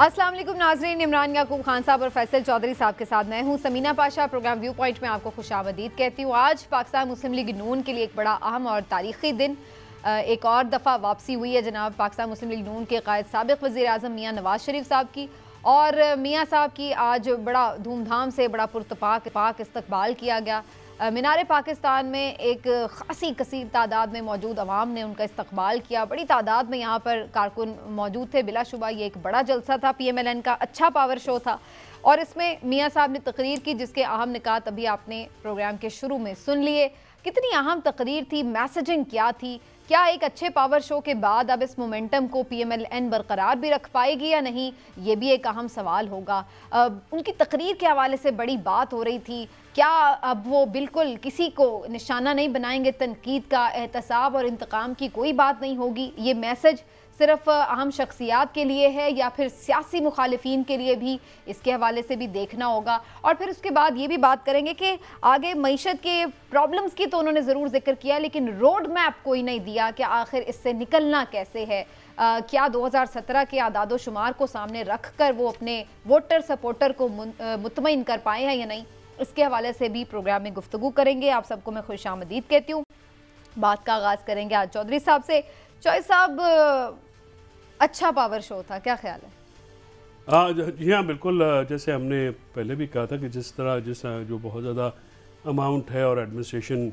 अस्सलाम वालेकुम नाज़रीन, इमरान याकूब खान साहब और फैसल चौधरी साहब के साथ मैं हूं Samina Pasha. Program view point में आपको खुशामदीद कहती हूं। आज पाकिस्तान मुस्लिम लीग नून के लिए एक बड़ा अहम और तारीखी दिन, एक और दफ़ा वापसी हुई है जनाब पाकिस्तान मुस्लिम लीग नून के कायद साबिक़ वज़ीर आज़म मियाँ नवाज शरीफ साहब की। और मियाँ साहब की आज बड़ा धूमधाम से बड़ा पुरतपाक इस्तकबाल किया गया। मीनार पाकिस्तान में एक ख़ासी कसीर तादाद में मौजूद अवाम ने उनका इस्तकबाल किया। बड़ी तादाद में यहाँ पर कारकुन मौजूद थे। बिलाशुबा ये एक बड़ा जलसा था, PMLN का अच्छा पावर शो था और इसमें मियाँ साहब ने तकरीर की जिसके अहम निकात अभी आपने प्रोग्राम के शुरू में सुन लिए। कितनी अहम तकरीर थी, मैसेजिंग क्या थी, क्या एक अच्छे पावर शो के बाद अब इस मोमेंटम को PMLN बरकरार भी रख पाएगी या नहीं, ये भी एक अहम सवाल होगा। उनकी तकरीर के हवाले से बड़ी बात हो रही थी, क्या अब वो बिल्कुल किसी को निशाना नहीं बनाएंगे, तनकीद का, एहतसाब और इंतकाम की कोई बात नहीं होगी। ये मैसेज सिर्फ अहम शख्सियात के लिए है या फिर सियासी मुखालिफिन के लिए भी, इसके हवाले से भी देखना होगा। और फिर उसके बाद ये भी बात करेंगे कि आगे मईशत के प्रॉब्लम्स की तो उन्होंने ज़रूर जिक्र किया, लेकिन रोड मैप कोई नहीं दिया कि आखिर इससे निकलना कैसे है। क्या 2017 के आदादो शुमार को सामने रख कर वो अपने वोटर सपोर्टर को मुतमईन कर पाए हैं या नहीं, इसके हवाले से भी प्रोग्राम में गुफ्तगू करेंगे। आप सबको मैं खुशामदीद कहती हूँ। बात का आगाज़ करेंगे आज चौधरी साहब से। चौधरी साहब, अच्छा पावर शो था, क्या ख्याल है? जी हाँ, बिल्कुल। जैसे हमने पहले भी कहा था कि जिस जो बहुत ज़्यादा अमाउंट है और एडमिनिस्ट्रेशन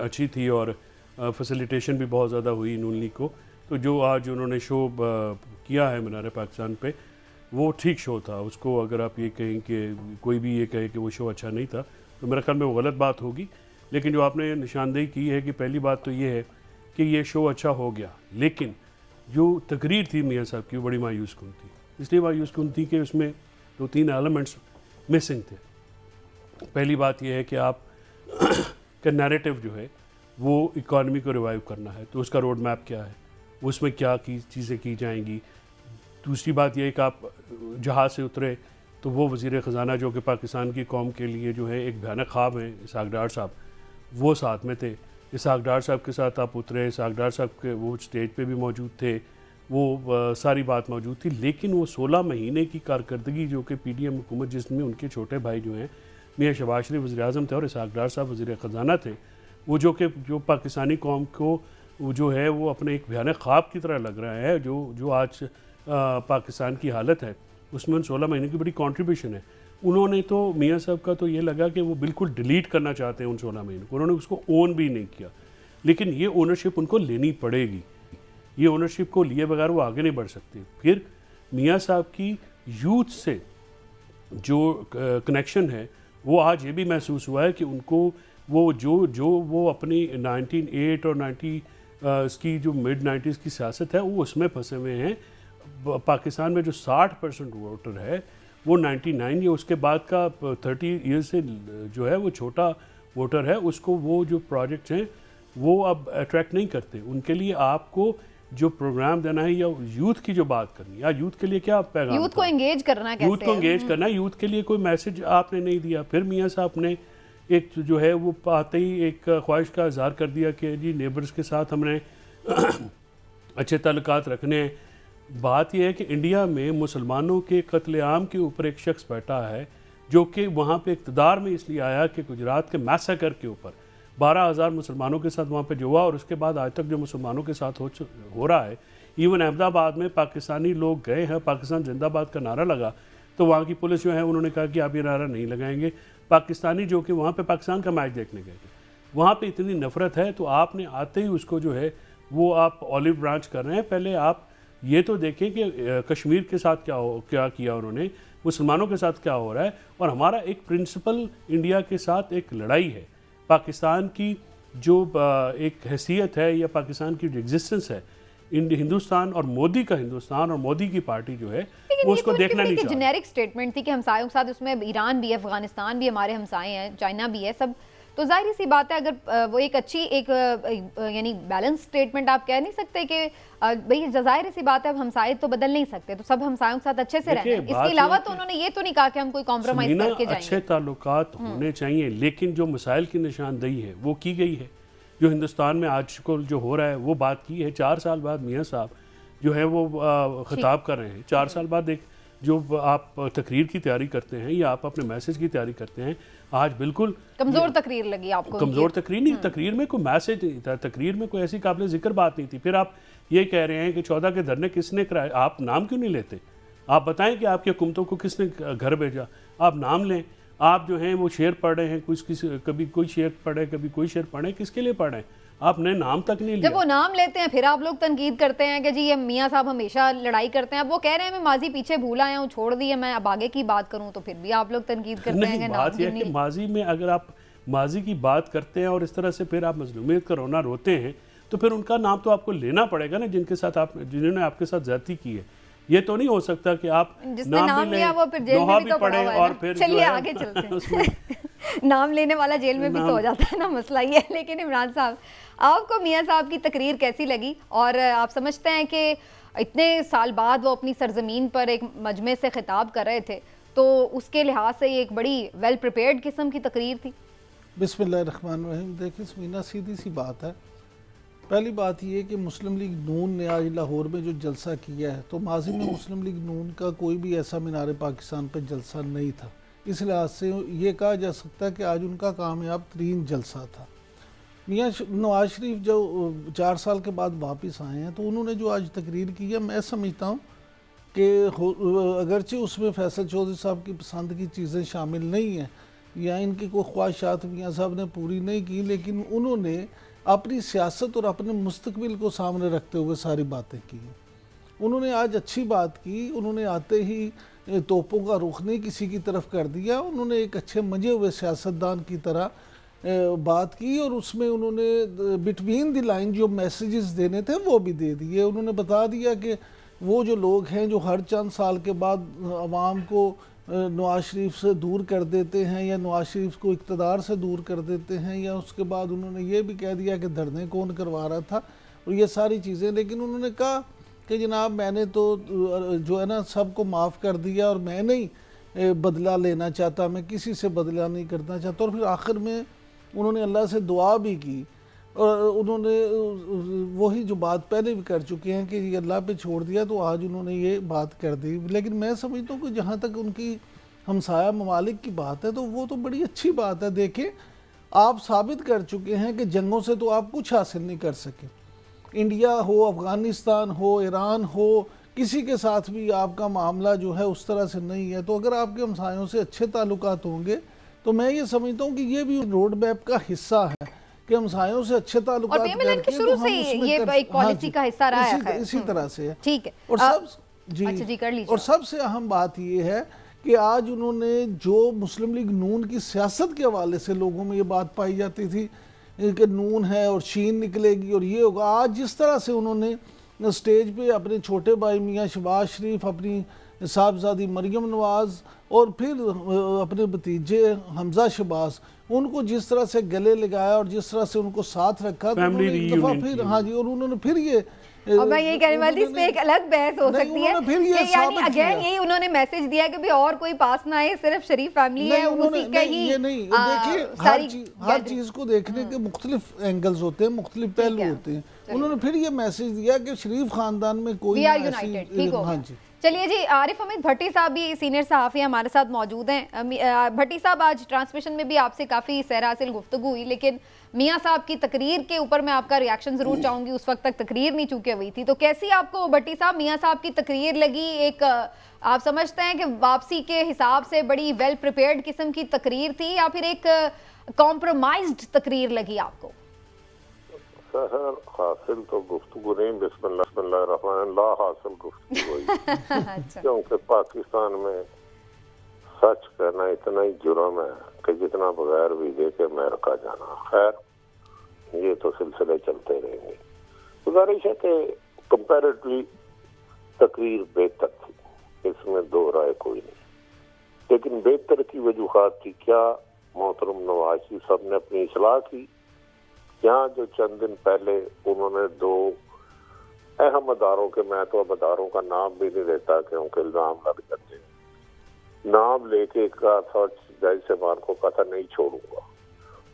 अच्छी थी और फैसिलिटेशन भी बहुत ज़्यादा हुई नून लीग को, तो जो आज उन्होंने शो किया है मीनार पाकिस्तान पे, वो ठीक शो था। उसको अगर आप ये कहें कि कोई भी ये कहे कि वो शो अच्छा नहीं था तो मेरे ख्याल में वो गलत बात होगी। लेकिन जो आपने निशानदेही की है कि पहली बात तो ये है कि ये शो अच्छा हो गया, लेकिन जो तकरीर थी मियाँ साहब की वो बड़ी मायूस कुन थी। इसलिए मायूस कुन थी कि उसमें 2-3 एलिमेंट्स मिसिंग थे। पहली बात यह है कि आप का नैरेटिव जो है वो इकॉनमी को रिवाइव करना है, तो उसका रोड मैप क्या है, उसमें क्या चीज़ें की जाएंगी। दूसरी बात यह है कि आप जहाज़ से उतरे तो वो वज़ीर ख़जाना जो कि पाकिस्तान की कौम के लिए जो है एक भयानक ख्वाब है, इसहाक डार साहब, वो साथ में थे। इसहाक डार साहब के साथ आप उतरे, इसहाक डार साहब के वो स्टेज पे भी मौजूद थे, वो सारी बात मौजूद थी। लेकिन वो 16 महीने की कारकर्दगी जो कि PDM हुकूमत, जिसमें उनके छोटे भाई जो हैं मियाँ शहबाज शरीफ वज़ीर आज़म थे और इसहाक डार साहब वज़ीर ख़जाना थे, वो जो पाकिस्तानी कौम को वो जो है वो अपने एक भयानक ख्वाब की तरह लग रहा है। जो आज पाकिस्तान की हालत है उसमें उन 16 महीने की बड़ी कंट्रीब्यूशन है। उन्होंने तो मियाँ साहब का तो ये लगा कि वो बिल्कुल डिलीट करना चाहते हैं उन 16 महीने को, उन्होंने उसको ओन भी नहीं किया। लेकिन ये ओनरशिप उनको लेनी पड़ेगी, ये ओनरशिप को लिए बगैर वो आगे नहीं बढ़ सकते। फिर मियाँ साहब की यूथ से जो कनेक्शन है वो आज ये भी महसूस हुआ है कि उनको वो अपनी 1908 और 90 की जो मिड 90s की सियासत है वो उसमें फंसे हुए हैं। पाकिस्तान में जो 60% वोटर है वो 99 या उसके बाद का 30 ईयर्स से जो है वो छोटा वोटर है, उसको वो जो प्रोजेक्ट्स हैं वो अब अट्रैक्ट नहीं करते। उनके लिए आपको जो प्रोग्राम देना है या यूथ की जो बात करनी है, या यूथ के लिए क्या पैगाम, यूथ को एंगेज करना, कैसे यूथ को एंगेज करना है, यूथ के लिए कोई मैसेज आपने नहीं दिया। फिर मियाँ साहब ने एक जो है वो आते ही एक ख्वाहिश का इजहार कर दिया कि जी नेबर्स के साथ हमने अच्छे ताल्लुकात रखने हैं। बात यह है कि इंडिया में मुसलमानों के कत्लेआम के ऊपर एक शख्स बैठा है जो कि वहाँ पे इक़्तिदार में इसलिए आया कि गुजरात के मैसाकर के ऊपर 12,000 मुसलमानों के साथ वहाँ पे जो हुआ, और उसके बाद आज तक जो मुसलमानों के साथ हो रहा है। इवन अहमदाबाद में पाकिस्तानी लोग गए हैं, पाकिस्तान जिंदाबाद का नारा लगा, तो वहाँ की पुलिस जो है उन्होंने कहा कि आप ये नारा नहीं लगाएंगे। पाकिस्तानी जो कि वहाँ पे पाकिस्तान का मैच देखने गए थे, वहाँ पे इतनी नफरत है, तो आपने आते ही उसको जो है वो आप ऑलिव ब्रांच कर रहे हैं। पहले आप ये तो देखें कि कश्मीर के साथ क्या किया उन्होंने, मुसलमानों के साथ क्या हो रहा है। और हमारा एक प्रिंसिपल इंडिया के साथ एक लड़ाई है, पाकिस्तान की जो एक हैसियत है या पाकिस्तान की जो एग्जिस्टेंस है, हिंदुस्तान और मोदी का हिंदुस्तान और मोदी की पार्टी जो है वो उसको देखना नहीं चाहिए। जेनेरिक स्टेटमेंट थी कि हमसायों के साथ, उसमें ईरान भी है, अफगानिस्तान भी हमारे हमसाए हैं, चाइना भी है, सब तो जाहिर सी बात है अगर वो एक अच्छी यानी बैलेंस स्टेटमेंट आप कह नहीं सकते कि भाई जाहिर सी बात है अब हमसाए तो बदल नहीं सकते, तो सब हमसायों के साथ अच्छे से रहना है। इसके अलावा तो उन्होंने ये तो नहीं कहा कि हम कोई कॉम्प्रोमाइज करके जाएंगे। अच्छे ताल्लुकात होने चाहिए, लेकिन जो मसाइल की निशानदेही है वो की गई है। जो हिंदुस्तान में आज को जो हो रहा है वो बात की है। 4 साल बाद मियाँ साहब जो है वो खिताब कर रहे हैं। 4 साल बाद एक जो आप तकरीर की तैयारी करते हैं या आप अपने मैसेज की तैयारी करते हैं, आज बिल्कुल कमज़ोर तकरीर लगी आपको? कमज़ोर तकरीर नहीं, तकरीर में कोई मैसेज नहीं था, तकरीर में कोई ऐसी काबिल जिक्र बात नहीं थी। फिर आप ये कह रहे हैं कि 14 के धरने किसने कराए, आप नाम क्यों नहीं लेते? आप बताएं कि आपकी हुकूमतों को किसने घर भेजा, आप नाम लें। आप जो हैं वो शेर पढ़ रहे हैं, कभी कोई शेर पढ़े, कभी कोई शेर पढ़े, किसके लिए पढ़ रहे हैं? आपने नाम तक नहीं लिया। जब वो नाम लेते हैं फिर आप लोग तनकीद करते हैं कि जी ये मियाँ साहब हमेशा लड़ाई करते हैं। अब वो कह रहे हैं मैं माजी पीछे भूल आया हूँ, छोड़ दिए, मैं अब आगे की बात करूँ, तो फिर भी आप लोग तनकीद करते हैं कि बात यह है कि माजी में अगर आप माजी की बात करते हैं और इस तरह से फिर आप मजलूमियत का रोना रोते हैं, तो फिर उनका नाम तो आपको लेना पड़ेगा ना, जिन्होंने आपके साथ ज्यादती की है। ये तो नहीं हो सकता कि आप नाम लिया वो फिर जेल में भी तो पड़ा हुआ है और फिर चलिए आगे चलते हैं। नाम लेने वाला जेल में भी तो हो जाता है ना, मसला ये है। लेकिन इमरान साहब, आपको मियाँ साहब की तकरीर कैसी लगी? और आप समझते हैं कि इतने साल बाद वो अपनी सरजमीन पर एक मजमे से खिताब कर रहे थे, तो उसके लिहाज से ये एक बड़ी वेल प्रिपेयर्ड किस्म की तकरीर थी? बिस्मिल्लाहिर्रहमानिर्रहीम। देखिए समीना, सीधी सी बात है। पहली बात यह कि मुस्लिम लीग नून ने आज लाहौर में जो जलसा किया है, तो माजी में मुस्लिम लीग नून का कोई भी ऐसा मीनार पाकिस्तान पर जलसा नहीं था। इस लिहाज से ये कहा जा सकता है कि आज उनका कामयाब तरीन जलसा था। मियाँ नवाज शरीफ जो 4 साल के बाद वापस आए हैं, तो उन्होंने जो आज तकरीर की है, मैं समझता हूँ कि अगरचे उसमें फैसल चौधरी साहब की पसंद की चीज़ें शामिल नहीं हैं या इनकी कोई ख्वाहिशात मियाँ साहब ने पूरी नहीं की, लेकिन उन्होंने अपनी सियासत और अपने मुस्तकबिल को सामने रखते हुए सारी बातें की। उन्होंने आज अच्छी बात की। उन्होंने आते ही तोपों का रुख नहीं किसी की तरफ कर दिया। उन्होंने एक अच्छे मजे हुए सियासतदान की तरह बात की और उसमें उन्होंने बिटवीन द लाइन जो मैसेजेस देने थे वो भी दे दिए। उन्होंने बता दिया कि वो जो लोग हैं जो हर चंद साल के बाद अवाम को नवाज शरीफ से दूर कर देते हैं या नवाज शरीफ को इक़्तिदार से दूर कर देते हैं, या उसके बाद उन्होंने ये भी कह दिया कि धरने कौन करवा रहा था और ये सारी चीज़ें। लेकिन उन्होंने कहा कि जनाब मैंने तो जो है ना सबको माफ़ कर दिया और मैं नहीं बदला लेना चाहता, मैं किसी से बदला नहीं करना चाहता। और फिर आखिर में उन्होंने अल्लाह से दुआ भी की और उन्होंने वही जो बात पहले भी कर चुके हैं कि ये अल्लाह पे छोड़ दिया, तो आज उन्होंने ये बात कर दी। लेकिन मैं समझता हूँ कि जहाँ तक उनकी हमसाया ममालिक की बात है, तो वो तो बड़ी अच्छी बात है। देखिए, आप साबित कर चुके हैं कि जंगों से तो आप कुछ हासिल नहीं कर सके। इंडिया हो, अफ़गानिस्तान हो, ईरान हो, किसी के साथ भी आपका मामला जो है उस तरह से नहीं है। तो अगर आपके हमसायों से अच्छे ताल्लुकात होंगे, तो मैं ये समझता हूँ कि ये भी रोड मैप का हिस्सा है कि हमसायों से अच्छे ताल्लुकात करके शुरू से ये एक पॉलिसी का हिस्सा रहा है। इसी तरह से है। ठीक है। और जी कर लीजिए। और सबसे अहम बात ये है कि आज उन्होंने जो मुस्लिम लीग नून की सियासत के हवाले से लोगों में ये बात पाई जाती थी कि नून है और शीन निकलेगी और ये होगा, आज जिस तरह से उन्होंने स्टेज पे अपने छोटे भाई मियाँ शहबाज शरीफ, अपनी साहबजादी मरियम नवाज़ और फिर अपने भतीजे हमजा शहबाज, उनको जिस तरह से गले लगाया और जिस तरह से उनको साथ रखा, तो एक दफ़ा फिर हाँ जी, और उन्होंने फिर ये और मैं यही कहने वाली, इसमें एक अलग बहस हो सकती है कि यानी अगेन यही उन्होंने मैसेज दिया कि भी और कोई पास ना आए, सिर्फ शरीफ फैमिली है, उसी का ही ये नहीं। देखिए, हर चीज को देखने के मुख्तलिफ एंगल्स होते हैं, मुख्तलिफ पहलू होते हैं। उन्होंने फिर ये मैसेज दिया कि शरीफ खानदान में कोई हाँ जी। चलिए जी, आरिफ हमीद भट्टी साहब भी सीनियर सहाफ़ी हमारे साथ मौजूद हैं। भट्टी साहब, आज ट्रांसमिशन में भी आपसे काफ़ी सैर-हासिल गुफ्तगू हुई, लेकिन मियाँ साहब की तकरीर के ऊपर मैं आपका रिएक्शन ज़रूर चाहूँगी। उस वक्त तक तकरीर नहीं चूके हुई थी, तो कैसी आपको भट्टी साहब मियाँ साहब की तकरीर लगी? एक आप समझते हैं कि वापसी के हिसाब से बड़ी वेल प्रिपेयर्ड किस्म की तकरीर थी या फिर एक कॉम्प्रोमाइज्ड तकरीर लगी आपको? सहर हासिल तो गुफ्तगू नहीं, बिस्मिल्लाह हासिल गुफ्तगू हुई। क्योंकि पाकिस्तान में सच कहना इतना ही जुर्म है कि जितना बगैर वीजे के अमेरिका जाना। खैर, ये तो सिलसिले चलते रहेंगे। गुजारिश है कि कंपैरेटिवली तकरीर बेहतर थी, इसमें दो राय कोई नहीं। लेकिन बेहतर की वजूहात थी क्या? मोहतरम नवाज शरीफ साहब ने अपनी इस्लाह की। यहाँ जो चंद दिन पहले उन्होंने दो अहम अदारों के, मैं तो अब अदारों का नाम भी नहीं लेता क्योंकि इल्जाम लग जाते हैं, नाम लेके कहा था जज साहबान को, कहा था नहीं छोड़ूंगा।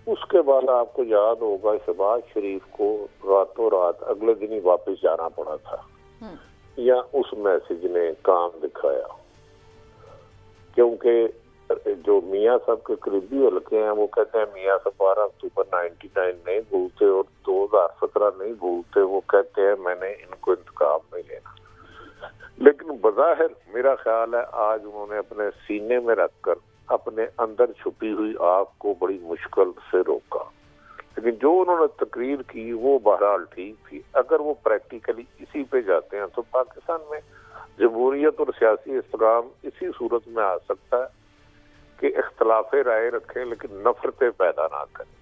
उसके बाद आपको याद होगा शहबाज शरीफ को रातों रात अगले दिन ही वापस जाना पड़ा था, या उस मैसेज ने काम दिखाया, क्योंकि जो मियाँ साहब के करीबी हल्के हैं वो कहते हैं मियाँ साहब 12 अक्टूबर 99 नहीं भूलते और 2017 नहीं भूलते। वो कहते हैं मैंने इनको इंतकाम नहीं लेना, लेकिन बज़ाहिर मेरा ख्याल है आज उन्होंने अपने सीने में रखकर अपने अंदर छुपी हुई आग को बड़ी मुश्किल से रोका। लेकिन जो उन्होंने तकरीर की वो बहरहाल ठीक थी। अगर वो प्रैक्टिकली इसी पे जाते हैं तो पाकिस्तान में जमहूरियत और सियासी इस्तेकाम इसी सूरत में आ सकता है कि इख्तलाफे राय रखें लेकिन नफरतें पैदा ना करें।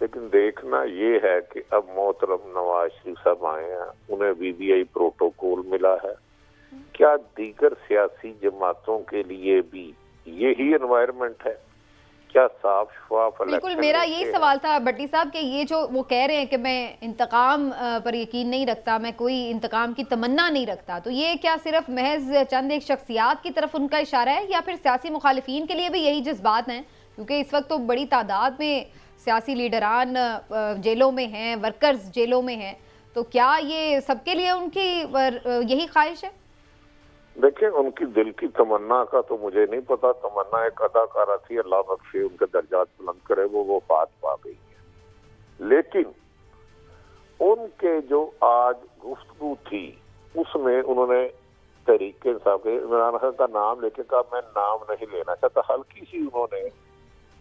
लेकिन देखना ये है कि अब मोहतरम नवाज शरीफ साहब आए हैं, उन्हें BBI प्रोटोकॉल मिला है, क्या दीगर सियासी जमातों के लिए भी यही एनवायरनमेंट है? क्या साफ शफाफ बिल्कुल, मेरा यही सवाल था भट्टी साहब कि ये जो वो कह रहे हैं कि मैं इंतकाम पर यकीन नहीं रखता, मैं कोई इंतकाम की तमन्ना नहीं रखता, तो ये क्या सिर्फ महज चंद एक शख्सियात की तरफ उनका इशारा है या फिर सियासी मुखालिफिन के लिए भी यही जज्बात हैं? क्योंकि इस वक्त तो बड़ी तादाद में सियासी लीडरान जेलों में हैं, वर्कर्स जेलों में हैं, तो क्या ये सबके लिए उनकी यही ख्वाहिश है? देखिए, उनकी दिल की तमन्ना का तो मुझे नहीं पता। तमन्ना एक अदाकारा थी, अल्लाह बख्शे, उनके दर्जात बुलंद करे, वो वफात पा गई है। लेकिन उनके जो आज गुफ्तगू थी उसमें उन्होंने तहरीक इंसाफ के इमरान खान का नाम लेके कहा मैं नाम नहीं लेना चाहता। हल्की सी उन्होंने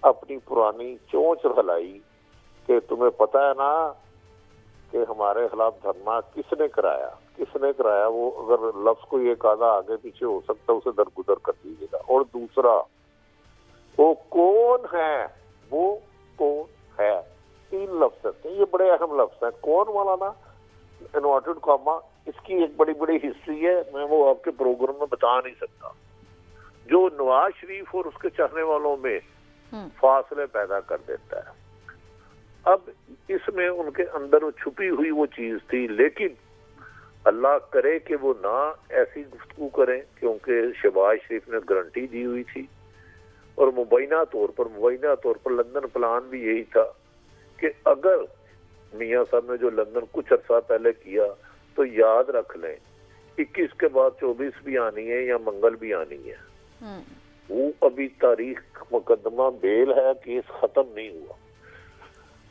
अपनी पुरानी चोंच हलाई कि तुम्हें पता है ना कि हमारे खिलाफ धरना किसने कराया। वो अगर लफ्ज को एक आधा आगे पीछे हो सकता है उसे दरगुदर कर दीजिएगा। और दूसरा, वो कौन है, वो कौन है, 3 लफ्ज हैं, ये बड़े अहम लफ्ज हैं। कौन वाला ना इन्वर्टेड कॉमा, इसकी एक बड़ी बड़ी हिस्ट्री है, मैं वो आपके प्रोग्राम में बता नहीं सकता, जो नवाज शरीफ और उसके चाहने वालों में फासले पैदा कर देता है। अब इसमें उनके अंदर वो छुपी हुई वो चीज थी, लेकिन अल्लाह करे कि वो ना ऐसी गुफ्तगू करें, क्योंकि शहबाज शरीफ ने गारंटी दी हुई थी और मुबैना तौर पर लंदन प्लान भी यही था कि अगर मियाँ साहब ने जो लंदन कुछ अर्सा पहले किया तो याद रख लें 21 के बाद 24 भी आनी है या मंगल भी आनी है। वो अभी तारीख मुकदमा बेल है, केस खत्म नहीं हुआ।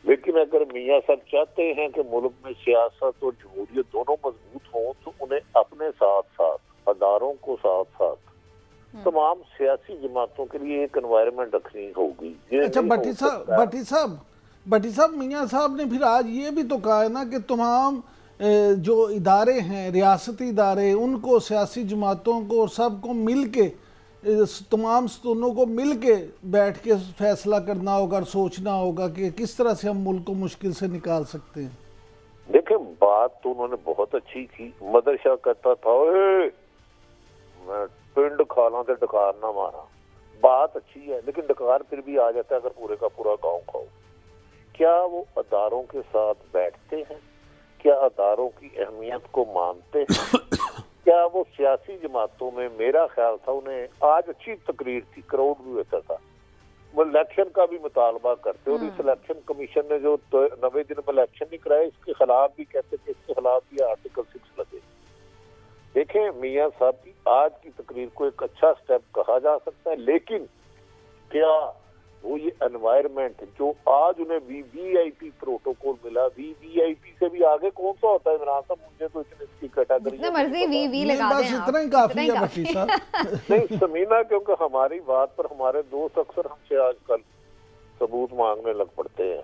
लेकिन अगर मियाँ साहब चाहते हैं कि मुल्क में सियासत और जमहूरियत दोनों मजबूत हों तो उन्हें अपने साथ साथ अदारों को साथ साथ तमाम सियासी जमातों के लिए एक एनवायरनमेंट रखनी होगी। अच्छा भट्टी साहब मियाँ साहब ने फिर आज ये भी तो कहा है ना कि तमाम जो इदारे हैं, रियासती इदारे, उनको, सियासी जमातों को और सबको मिल के, तमाम सतूनों को मिल के बैठ के फैसला करना होगा और सोचना होगा कि किस तरह से हम मुल्क को मुश्किल से निकाल सकते हैं। देखिए, बात तो उन्होंने बहुत अच्छी की। मदर शाह कहता था मैं पिंड खाना तो डकार ना मारा। बात अच्छी है, लेकिन डकार फिर भी आ जाता है अगर पूरे का पूरा गांव खाओ। क्या वो अदारों के साथ बैठते हैं? क्या अदारों की अहमियत को मानते हैं? क्या वो सियासी जमातों में, मेरा ख्याल था उन्हें आज अच्छी तकरीर थी, क्राउड भी होता था, वो इलेक्शन का भी मुतालबा करते। और इस इलेक्शन कमीशन ने जो 90 दिन में इलेक्शन नहीं कराया, इसके खिलाफ भी कहते थे, इसके खिलाफ भी आर्टिकल 6 लगे। देखें, मियाँ साहब की आज की तकरीर को एक अच्छा स्टेप कहा जा सकता है, लेकिन क्या वो ये एनवायरनमेंट जो आज उन्हें VVIP प्रोटोकॉल मिला, VVIP से भी आगे कौन सा होता है इमरान साहब? मुझे तो इतनी इसकी कैटेगरी इतना ही काफी है भट्टी साहब। नहीं समीना, क्योंकि हमारी बात पर हमारे दोस्त अक्सर हमसे आजकल सबूत मांगने लग पड़ते हैं।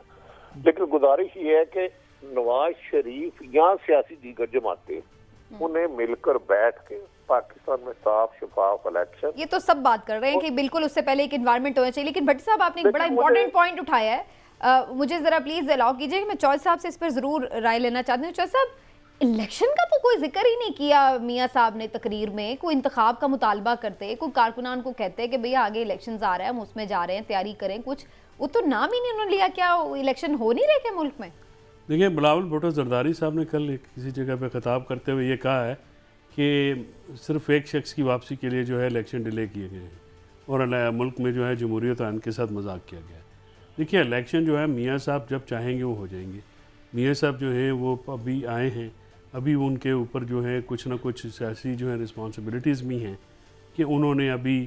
लेकिन गुजारिश ये है कि नवाज शरीफ या सियासी दीगर जमातें उन्हें मिलकर बैठ के पाकिस्तान में साफ शफाफ इलेक्शन, ये तो सब बात कर रहे हैं कि बिल्कुल उससे पहले एक एनवायरनमेंट होना चाहिए। लेकिन भट्टी साहब, आपने एक बड़ा इंपॉर्टेंट पॉइंट उठाया है, मुझे जरा प्लीज अलाउ कीजिए कि मैं चौधरी साहब से इस पर जरूर राय लेना चाहती हूँ। चौधरी साहब, इलेक्शन का तो कोई जिक्र ही नहीं किया मियाँ साहब ने तकरीर में। कोई इंतखाब का मुतालबा करते, कोई कारकुनान को कहते हैं कि भैया आगे इलेक्शन आ रहा है, हम उसमें जा रहे हैं, तैयारी करें, कुछ वो तो नाम ही नहीं उन्होंने लिया। क्या इलेक्शन हो नहीं रहे क्या मुल्क में? देखिए, बिलावल भुट्टो जरदारी साहब ने कल किसी जगह पे खिताब करते हुए ये कहा है कि सिर्फ एक शख्स की वापसी के लिए जो है इलेक्शन डिले किए गए हैं और मुल्क में जो है जमहूरियत आइन के साथ मजाक किया गया है। देखिए, इलेक्शन जो है मियाँ साहब जब चाहेंगे वो हो जाएंगे। मियाँ साहब जो हैं वो अभी आए हैं अभी उनके ऊपर जो है कुछ ना कुछ सियासी जो है रिस्पॉन्सिबिलिटीज़ भी हैं कि उन्होंने अभी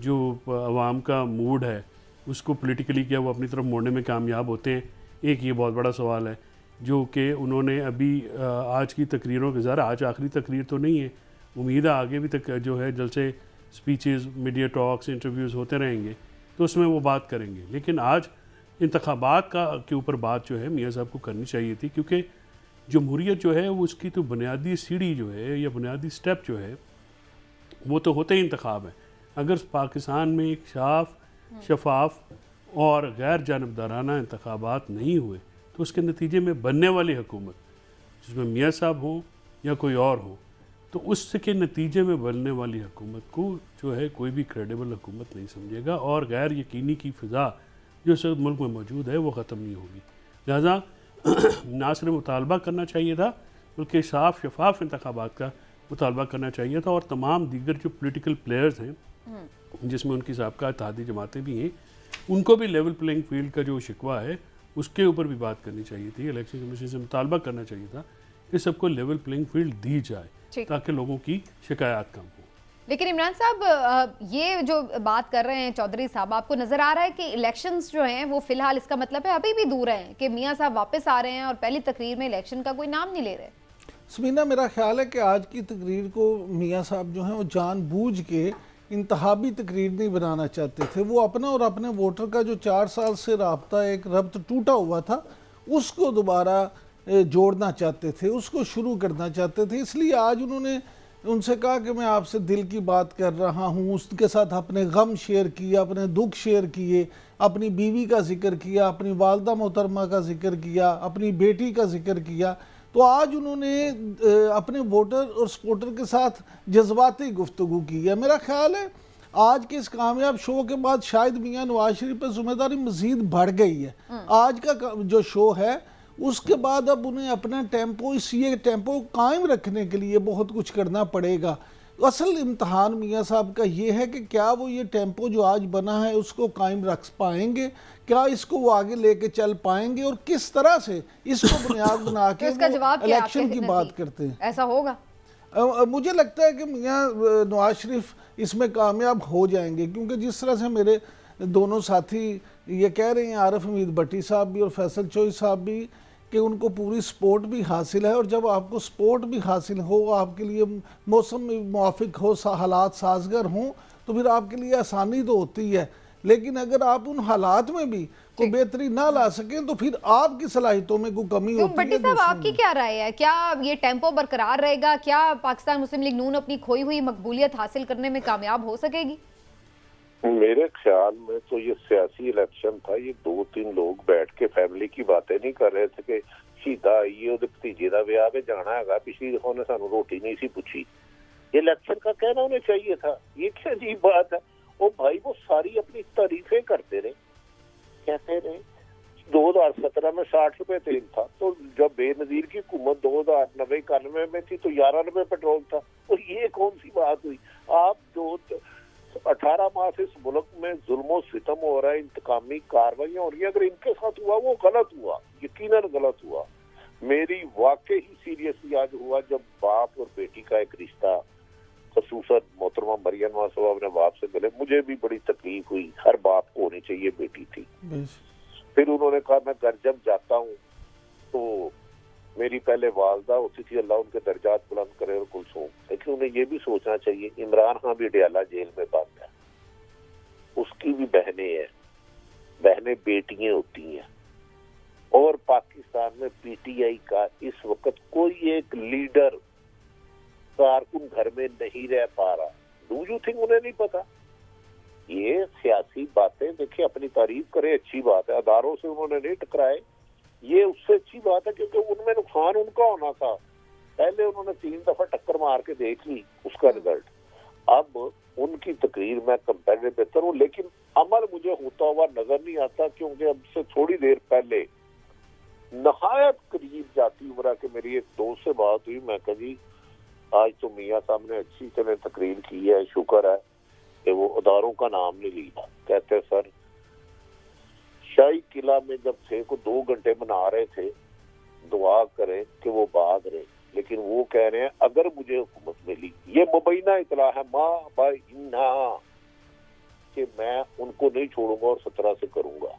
जो आवाम का मूड है उसको पॉलिटिकली क्या वो अपनी तरफ मोड़ने में कामयाब होते हैं। एक ये बहुत बड़ा सवाल है जो कि उन्होंने अभी आज की तकरीरों के ज़रा आज आखिरी तकरीर तो नहीं है, उम्मीद है आगे भी तक जो है जलसे स्पीचेस मीडिया टॉक्स इंटरव्यूज़ होते रहेंगे तो उसमें वो बात करेंगे। लेकिन आज इंतखाबात के ऊपर बात जो है मियाँ साहब को करनी चाहिए थी, क्योंकि जमहूरियत जो है वो उसकी तो बुनियादी सीढ़ी जो है या बुनियादी स्टेप जो है वो तो होते ही इंतखाब है। अगर पाकिस्तान में एक शफाफ और गैर जानबदाराना इंतखाबात नहीं हुए तो उसके नतीजे में बनने वाली हुकूमत जिसमें मियाँ साहब हों या कोई और हो तो उसके नतीजे में बनने वाली हुकूमत को जो है कोई भी क्रेडिबल हुकूमत नहीं समझेगा और गैर यकीनी की फ़िज़ा जो इस वक्त मुल्क में मौजूद है वो ख़त्म नहीं होगी। लिहाजा ना सिर्फ मुतालबा करना चाहिए था बल्कि साफ शफाफ इंतखाबात का मुतालबा करना चाहिए था और तमाम दीगर जो पोलिटिकल प्लेयर्स हैं जिसमें उनकी साबका इत्तेहादी जमातें भी हैं उनको भी लेवल प्लेइंग फील्ड का जो शिकवा है उसके ऊपर भी बात करनी चाहिए थी। इलेक्शन कमीशन से मुतालबा करना चाहिए था कि सबको लेवल प्लेइंग फील्ड दी जाए ताकि लोगों की शिकायत कम हो। लेकिन इमरान साहब ये जो बात कर रहे हैं चौधरी साहब, आपको नजर आ रहा है कि इलेक्शंस जो हैं वो फिलहाल इसका मतलब है अभी भी दूर हैं कि मियाँ साहब वापस आ रहे हैं और पहली तकरीर में इलेक्शन का कोई नाम नहीं ले रहे? समीना, मेरा ख्याल है कि आज की तकरीर को मियाँ साहब जो हैं वो जानबूझ के इंतहाबी तकरीर नहीं बनाना चाहते थे। वो अपना और अपने वोटर का जो 4 साल से राब्ता एक रब्त टूटा हुआ था उसको दोबारा जोड़ना चाहते थे, उसको शुरू करना चाहते थे। इसलिए आज उन्होंने उनसे कहा कि मैं आपसे दिल की बात कर रहा हूँ, उसके साथ अपने गम शेयर किया, अपने दुख शेयर किए, अपनी बीवी का जिक्र किया, अपनी वालदा मोहतरमा का जिक्र किया, अपनी बेटी का जिक्र किया। तो आज उन्होंने अपने वोटर और सपोर्टर के साथ जज्बाती गुफ्तगू की है। मेरा ख्याल है आज के इस कामयाब शो के बाद शायद मियाँ नवाज शरीफ पर जिम्मेदारी मज़ीद बढ़ गई है। आज का जो शो है उसके बाद अब उन्हें अपना ये टेम्पो कायम रखने के लिए बहुत कुछ करना पड़ेगा। असल इम्तहान मियाँ साहब का ये है कि क्या वो ये टेम्पो जो आज बना है उसको कायम रख पाएंगे, क्या इसको वो आगे लेके चल पाएंगे और किस तरह से इसको बुनियाद बना के इलेक्शन की बात करते हैं। ऐसा होगा मुझे लगता है कि मियाँ नवाज शरीफ इसमें कामयाब हो जाएंगे, क्योंकि जिस तरह से मेरे दोनों साथी ये कह रहे हैं, आरिफ हमीद भट्टी साहब भी और फैसल चोई साहब भी, कि उनको पूरी सपोर्ट भी हासिल है। और जब आपको सपोर्ट भी हासिल हो, आपके लिए मौसम मुआफिक हो, हालात साजगर हों, तो फिर आपके लिए आसानी तो होती है। लेकिन अगर आप उन हालात में भी कोई बेहतरी ना ला सकें तो फिर आपकी सलाहियतों में कोई कमी होती है। भट्टी साहब, आपकी क्या राय है? क्या ये टेम्पो बरकरार रहेगा? क्या पाकिस्तान मुस्लिम लीग नून अपनी खोई हुई मकबूलियत हासिल करने में कामयाब हो सकेगी? मेरे ख्याल में तो ये सियासी इलेक्शन था। ये 2-3 लोग बैठ के फैमिली की बातें नहीं कर रहे थे कि सीधा ये ਉਹਦੇ ਭਤੀਜੇ ਦਾ ਵਿਆਹ पे जाना है, पिछली दफा उन्हें सानू रोटी नहीं सी पूछी। ये इलेक्शन का कहना उन्हें चाहिए था। ये क्या अजीब बात है। वो भाई वो सारी अपनी तारीफें करते रहे, कहते रहे 2017 में 60 रुपए तेल था, तो जब बेनजीर की हुकूमत 2090-91 में थी तो 11 रुपए पेट्रोल था। और ये कौन सी बात हुई? आप जो 18 माह से इस मुल्क में जुल्म सितम हो रहा है, इंतकामी कार्रवाइयां हो रही है, अगर इनके साथ हुआ वो गलत हुआ, यकीनन गलत हुआ। मेरी वाकई ही सीरियसली आज हुआ जब बाप और बेटी का एक रिश्ता, खसूसन मोहतरमा मरियम नवाज साहब अपने बाप से मिले, मुझे भी बड़ी तकलीफ हुई। हर बाप को होनी चाहिए बेटी थी। फिर उन्होंने कहा मैं घर जब जाता हूँ तो मेरी पहले वालदा होती थी, अल्लाह उनके दर्जात बुलंद करे और कुलसूम। लेकिन उन्हें ये भी सोचना चाहिए इमरान खान भी डियाला जेल में बंद है, उसकी भी बहनें हैं, बहनें बेटियां होती हैं। और पाकिस्तान में पीटीआई का इस वक्त कोई एक लीडर कारकुन घर में नहीं रह पा रहा। डू यू थिंक उन्हें नहीं पता? ये सियासी बातें देखिए, अपनी तारीफ करे अच्छी बात है, अदारों से उन्होंने नहीं टकराए, ये उससे अच्छी बात है, क्योंकि उनमें नुकसान उनका होना था। पहले उन्होंने 3 दफा टक्कर मार के देख ली उसका रिजल्ट। अब उनकी तकरीर में कंपेरेटिव बेहतर हूँ, लेकिन अमल मुझे होता हुआ नजर नहीं आता, क्योंकि अब से थोड़ी देर पहले नहायत करीब जाती उम्र के मेरी एक दोस्त से बात हुई। मैं कहा जी आज तो मियाँ साहब ने अच्छी तरह तकरीर की है, शुक्र है कि वो अदारों का नाम नहीं लिया। कहते सर शाही किला में जब थे को 2 घंटे मना रहे थे, दुआ करें कि वो भाग रहे, लेकिन वो कह रहे हैं अगर मुझे हुकूमत मिली, ये मुबैना इतला है माँ बाइना, कि मैं उनको नहीं छोड़ूंगा और 17 से करूंगा।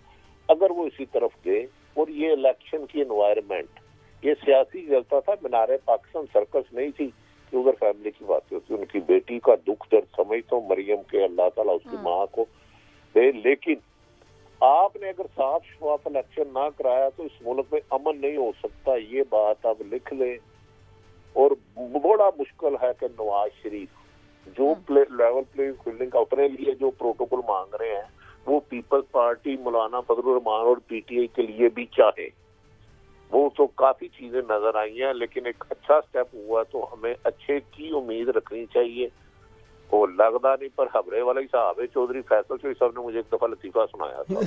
अगर वो इसी तरफ गए और ये इलेक्शन की एनवायरनमेंट, ये सियासी जलता था, मीनारे पाकिस्तान सर्कस नहीं थी कि उधर फैमिली की बात होती, उनकी बेटी का दुख दर्द समझता हूँ, मरियम के अल्लाह ताला उसकी माँ को दे, लेकिन आपने अगर साफ शफाफ इलेक्शन ना कराया तो इस मुल्क में अमन नहीं हो सकता। ये बात आप लिख लें। और बड़ा मुश्किल है कि नवाज शरीफ जो लेवल प्लेइंग फील्डिंग का अपने लिए जो प्रोटोकॉल मांग रहे हैं वो पीपल्स पार्टी, मौलाना फजलुर रहमान और पीटीआई के लिए भी चाहे। वो तो काफी चीजें नजर आई हैं, लेकिन एक अच्छा स्टेप हुआ तो हमें अच्छे की उम्मीद रखनी चाहिए। वो लगता नहीं, पर हबरे वाला ही साहब है चौधरी फैसल चौधरी साहब ने मुझे एक दफा लतीफा सुनाया था।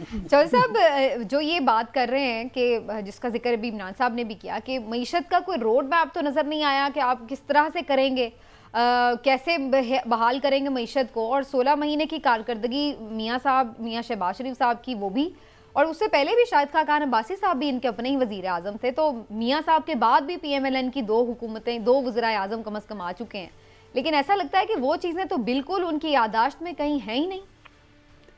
चौधरी साहब जो ये बात कर रहे हैं कि जिसका जिक्र अभी इमरान साहब ने भी किया कि मईशत का कोई रोड मैप तो नज़र नहीं आया कि आप किस तरह से करेंगे, कैसे बहाल करेंगे मईशत को, और 16 महीने की कारकर्दगी मियाँ शहबाज शरीफ साहब की वो भी, और उससे पहले भी शाहिद खान अब्बासी साहब भी इनके अपने ही वजीर आजम थे, तो मियाँ साहब के बाद भी PMLN की 2 हुकूमतें, 2 वज़ीर आज़म कम अज़ कम आ चुके हैं, लेकिन ऐसा लगता है कि वो चीज़ें तो बिल्कुल उनकी यादाश्त में कहीं है ही नहीं।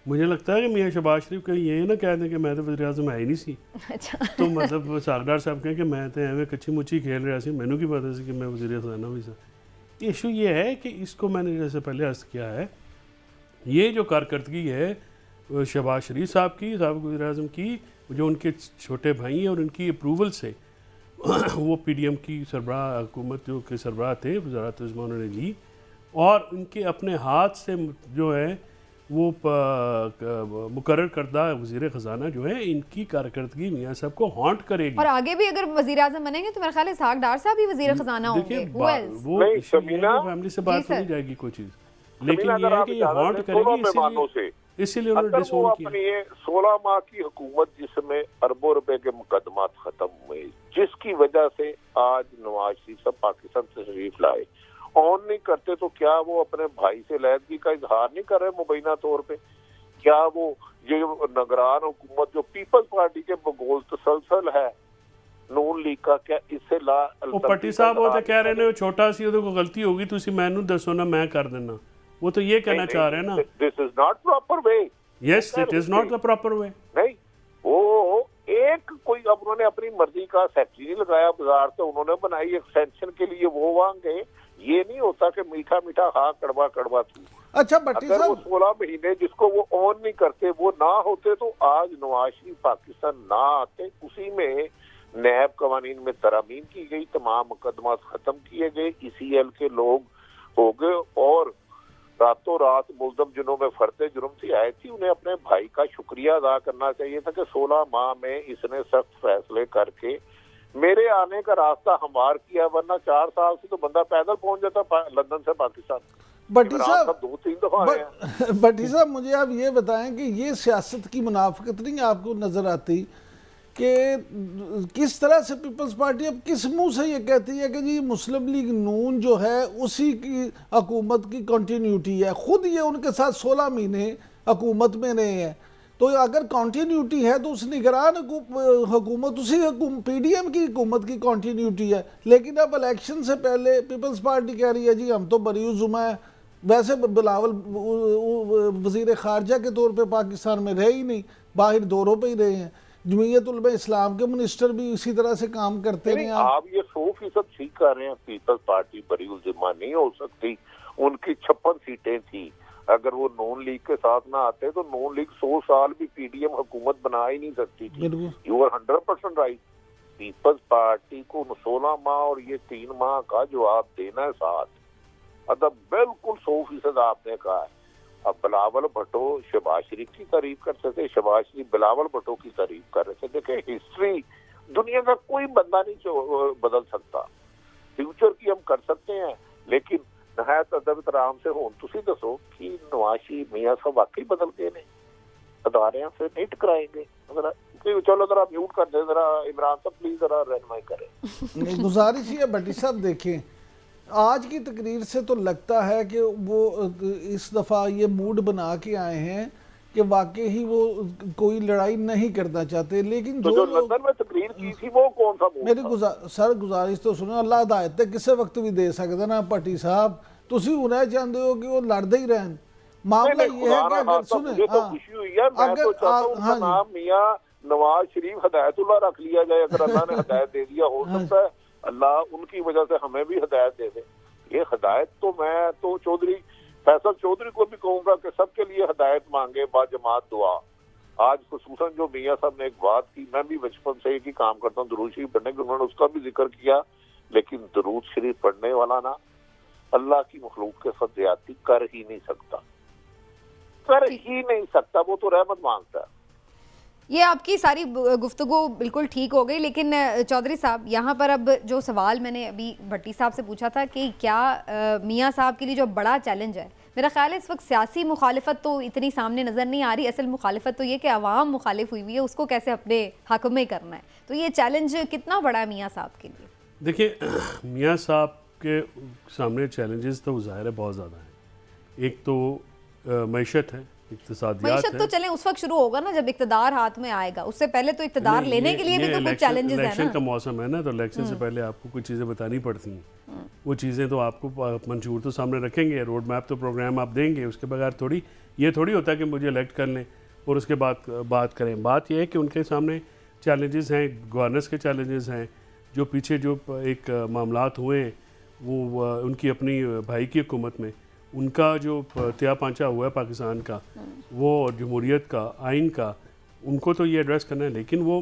मुझे लगता है कि मियाँ शहबाज शरीफ कहीं ये ना कह दें कि मैं तो वज़ीर आज़म है ही नहीं सी। अच्छा। तो मतलब सागदार साहब कहें कि मैं तो एवं कच्ची मुच्ची खेल रहा सी, मैनू की पता सी कि मैं वज़ीर ख़ज़ाना भी सा। इशू ये है कि इसको मैंने जैसे पहले अर्ज़ किया है, ये जो कारकर्दगी है शहबाज शरीफ साहब की, साहब वज़ीर आज़म की, जो उनके छोटे भाई हैं और उनकी अप्रूवल से वो PDM की सरबराह हुकूमत जो के सरबराह थे वज़ारत उज़्मा उन्होंने ली, और उनके अपने हाथ से जो है वो मुकर्रर करदा वज़ीर ख़ज़ाना जो है, इनकी कारकर्दगी मियाँ साहब को हॉन्ट करेगी। और आगे भी अगर वज़ीर आज़म बनेंगे तो मेरा ख्याल है इसहाक डार साहब भी वज़ीर ख़ज़ाना होंगे। वो फैमिली से बात नहीं जाएगी कोई चीज़, लेकिन ये है कि ये हॉन्ट करेगी, इसीलिए उन्होंने डिसोन किया। अपनी ये 16 माह की हुकूमत जिसमें अरबों रुपए के मुकदमात खत्म हुए, जिसकी वजह से आज नवाज शरीफ साहब पाकिस्तान से तशरीफ लाए, ऑन नहीं करते तो क्या वो अपने भाई से लहदगी का इजहार नहीं कर रहे मुबैना तौर पे? क्या वो ये निगरान हुकूमत जो पीपल्स पार्टी के बगौल तसलसल है नून लीग का, क्या इससे पट्टी साहब वो तो कह रहे हैं छोटा सी कोई गलती होगी तुसी मैनू दसो ना मैं कर देना, वो तो ये कहना चाह रहे हैं ना, this is not proper way. Yes it is not the proper way. नहीं, वो एक कोई अब उन्होंने अपनी मर्जी का सेक्रेटरी नहीं लगाया, बाजार से उन्होंने बनाई एक्सटेंशन के लिए, वो वहां गए। ये नहीं होता कि मीठा मीठा खा कड़वा कड़वा तू। अच्छा भट्टी साहब, वो 16 महीने जिसको वो ऑन नहीं करते, वो ना होते तो आज नवाज शरीफ पाकिस्तान ना आते। उसी में नैब कवानीन में तरामीम की गई, तमाम मुकदमा खत्म किए गए, ECL के लोग हो गए, और रातों रात मुल्ज़म जिनों में फर्दे जुर्म से आए थी, उन्हें अपने भाई का शुक्रिया अदा करना चाहिए था कि 16 माह में इसने सख्त फैसले करके मेरे आने का रास्ता हमवार किया, वरना 4 साल से तो बंदा पैदल पहुंच जाता लंदन से पाकिस्तान। भट्टी साहब 2-3 दफा आए हैं। भट्टी साहब मुझे आप ये बताएं कि ये सियासत की मुनाफिकत नहीं आपको नजर आती कि किस तरह से पीपल्स पार्टी अब किस मुंह से ये कहती है कि जी मुस्लिम लीग नून जो है उसी की हुकूमत की कंटिन्यूटी है, खुद ये उनके साथ 16 महीने हुकूमत में रहे हैं, तो अगर कंटिन्यूटी है तो उस निगरान हुकूमत उसी PDM की हुकूमत की कंटिन्यूटी है। लेकिन अब इलेक्शन से पहले पीपल्स पार्टी कह रही है जी हम तो बरीउज़ुमा है, वैसे बिलावल वज़ीर ख़ारजा के तौर पे पाकिस्तान में रहे ही नहीं, बाहर दौरों पे ही रहे हैं। जमीयत उलमा इस्लाम के मिनिस्टर भी इसी तरह से काम करते हैं। आप ये 100% ठीक कर रहे हैं, पीपल्स पार्टी बरीउज़ुमा नहीं हो सकती, उनकी 56 सीटें थी। अगर वो नून लीग के साथ ना आते तो नून लीग 100 साल भी PDM हुकूमत बना ही नहीं सकती थी। You are 100% right. Peoples Party को 16 माह और ये 3 माह का जो आप देना है साथ, मतलब बिल्कुल 100% आपने कहा है। अब बिलावल भुट्टो शहबाज शरीफ की तारीफ करते थे, शहबाज शरीफ बिलावल भुट्टो की तारीफ कर रहे थे। देखे हिस्ट्री दुनिया का कोई बंदा नहीं बदल सकता, फ्यूचर की हम कर सकते हैं, लेकिन नहायत अदब एहतराम से हो तुसी दसो कि नवाज शरीफ मियाँ साहब वाकई बदल गए ने, अदारे से नहीं टकराएंगे? चलो जरा म्यूट कर दे, जरा इमरान साहब प्लीज जरा रहनुमाई करें। गुजारिश ही है भट्टी साहब, देखें आज की तकरीर से तो लगता है कि वो इस दफ़ा ये मूड बना के आए हैं कि वाकई ही वो कोई लड़ाई नहीं करना चाहते, लेकिन तो जो लंदन में तकरीर की थी वो कौन सा मुल्क मेरी था? सर गुजारिश तो सुनो, अल्लाह हिदायत किसी वक्त भी दे सकता ना भट्टी साहब, तुसी हुणे चाहते हो कि वो लड़ते ही रहन। मामला ये है कि अगर सुने, मुझे तो खुशी हुई है, मैं तो चाहता हूं उनका नाम मियां नवाज शरीफ हिदायतुल्लाह रख लिया जाए। अगर अल्लाह ने हिदायत दे दिया, हो सकता है अल्लाह उनकी वजह से हमें भी हिदायत दे दे। ये हिदायत तो मैं तो चौधरी फैसल चौधरी को भी कहूंगा कि सबके लिए हिदायत मांगे, बाजमात दुआ। आज खुसूसन जो मियां साहब ने एक बात की, मैं भी बचपन से एक ही काम करता हूँ, दुरूद शरीफ पढ़ने की, उन्होंने उसका भी जिक्र किया, लेकिन दुरूद शरीफ पढ़ने वाला ना अल्लाह की मखलूक के साथ ज्यादती कर ही नहीं सकता, कर ही नहीं सकता, वो तो रहमत मांगता है। ये आपकी सारी गुफ्तगू बिल्कुल ठीक हो गई, लेकिन चौधरी साहब यहाँ पर अब जो सवाल मैंने अभी भट्टी साहब से पूछा था कि क्या मियाँ साहब के लिए जो बड़ा चैलेंज है, मेरा ख्याल है इस वक्त सियासी मुखालिफत तो इतनी सामने नज़र नहीं आ रही, असल मुखालिफत तो ये कि अवाम मुखालिफ हुई है, उसको कैसे अपने हक में करना है। तो ये चैलेंज कितना बड़ा है मियाँ साहब के लिए? देखिए, मियाँ साहब के सामने चैलेंजेस तो ज़ाहिर है बहुत ज़्यादा हैं। एक तो मईशत है, मईशत तो चलें उस वक्त शुरू होगा ना जब इकतदार हाथ में आएगा, उससे पहले तो इकतदार लेने के लिए भी तो कुछ चैलेंजेस है ना। इलेक्शन का मौसम है ना, तो इलेक्शन से पहले आपको कुछ चीज़ें बतानी पड़ती हैं। वो चीज़ें तो आपको मंशूर तो सामने रखेंगे, रोड मैप तो प्रोग्राम आप देंगे, उसके बगैर थोड़ी ये थोड़ी होता है कि मुझे इलेक्ट कर लें और उसके बाद बात करें। बात यह है कि उनके सामने चैलेंजेस हैं, गवर्नेंस के चैलेंजेस हैं, जो पीछे जो एक मामलात हुए वो उनकी अपनी भाई की हुकूमत में उनका जो त्या पांचा हुआ है पाकिस्तान का, वो जमहूरियत का, आइन का, उनको तो ये एड्रेस करना है। लेकिन वो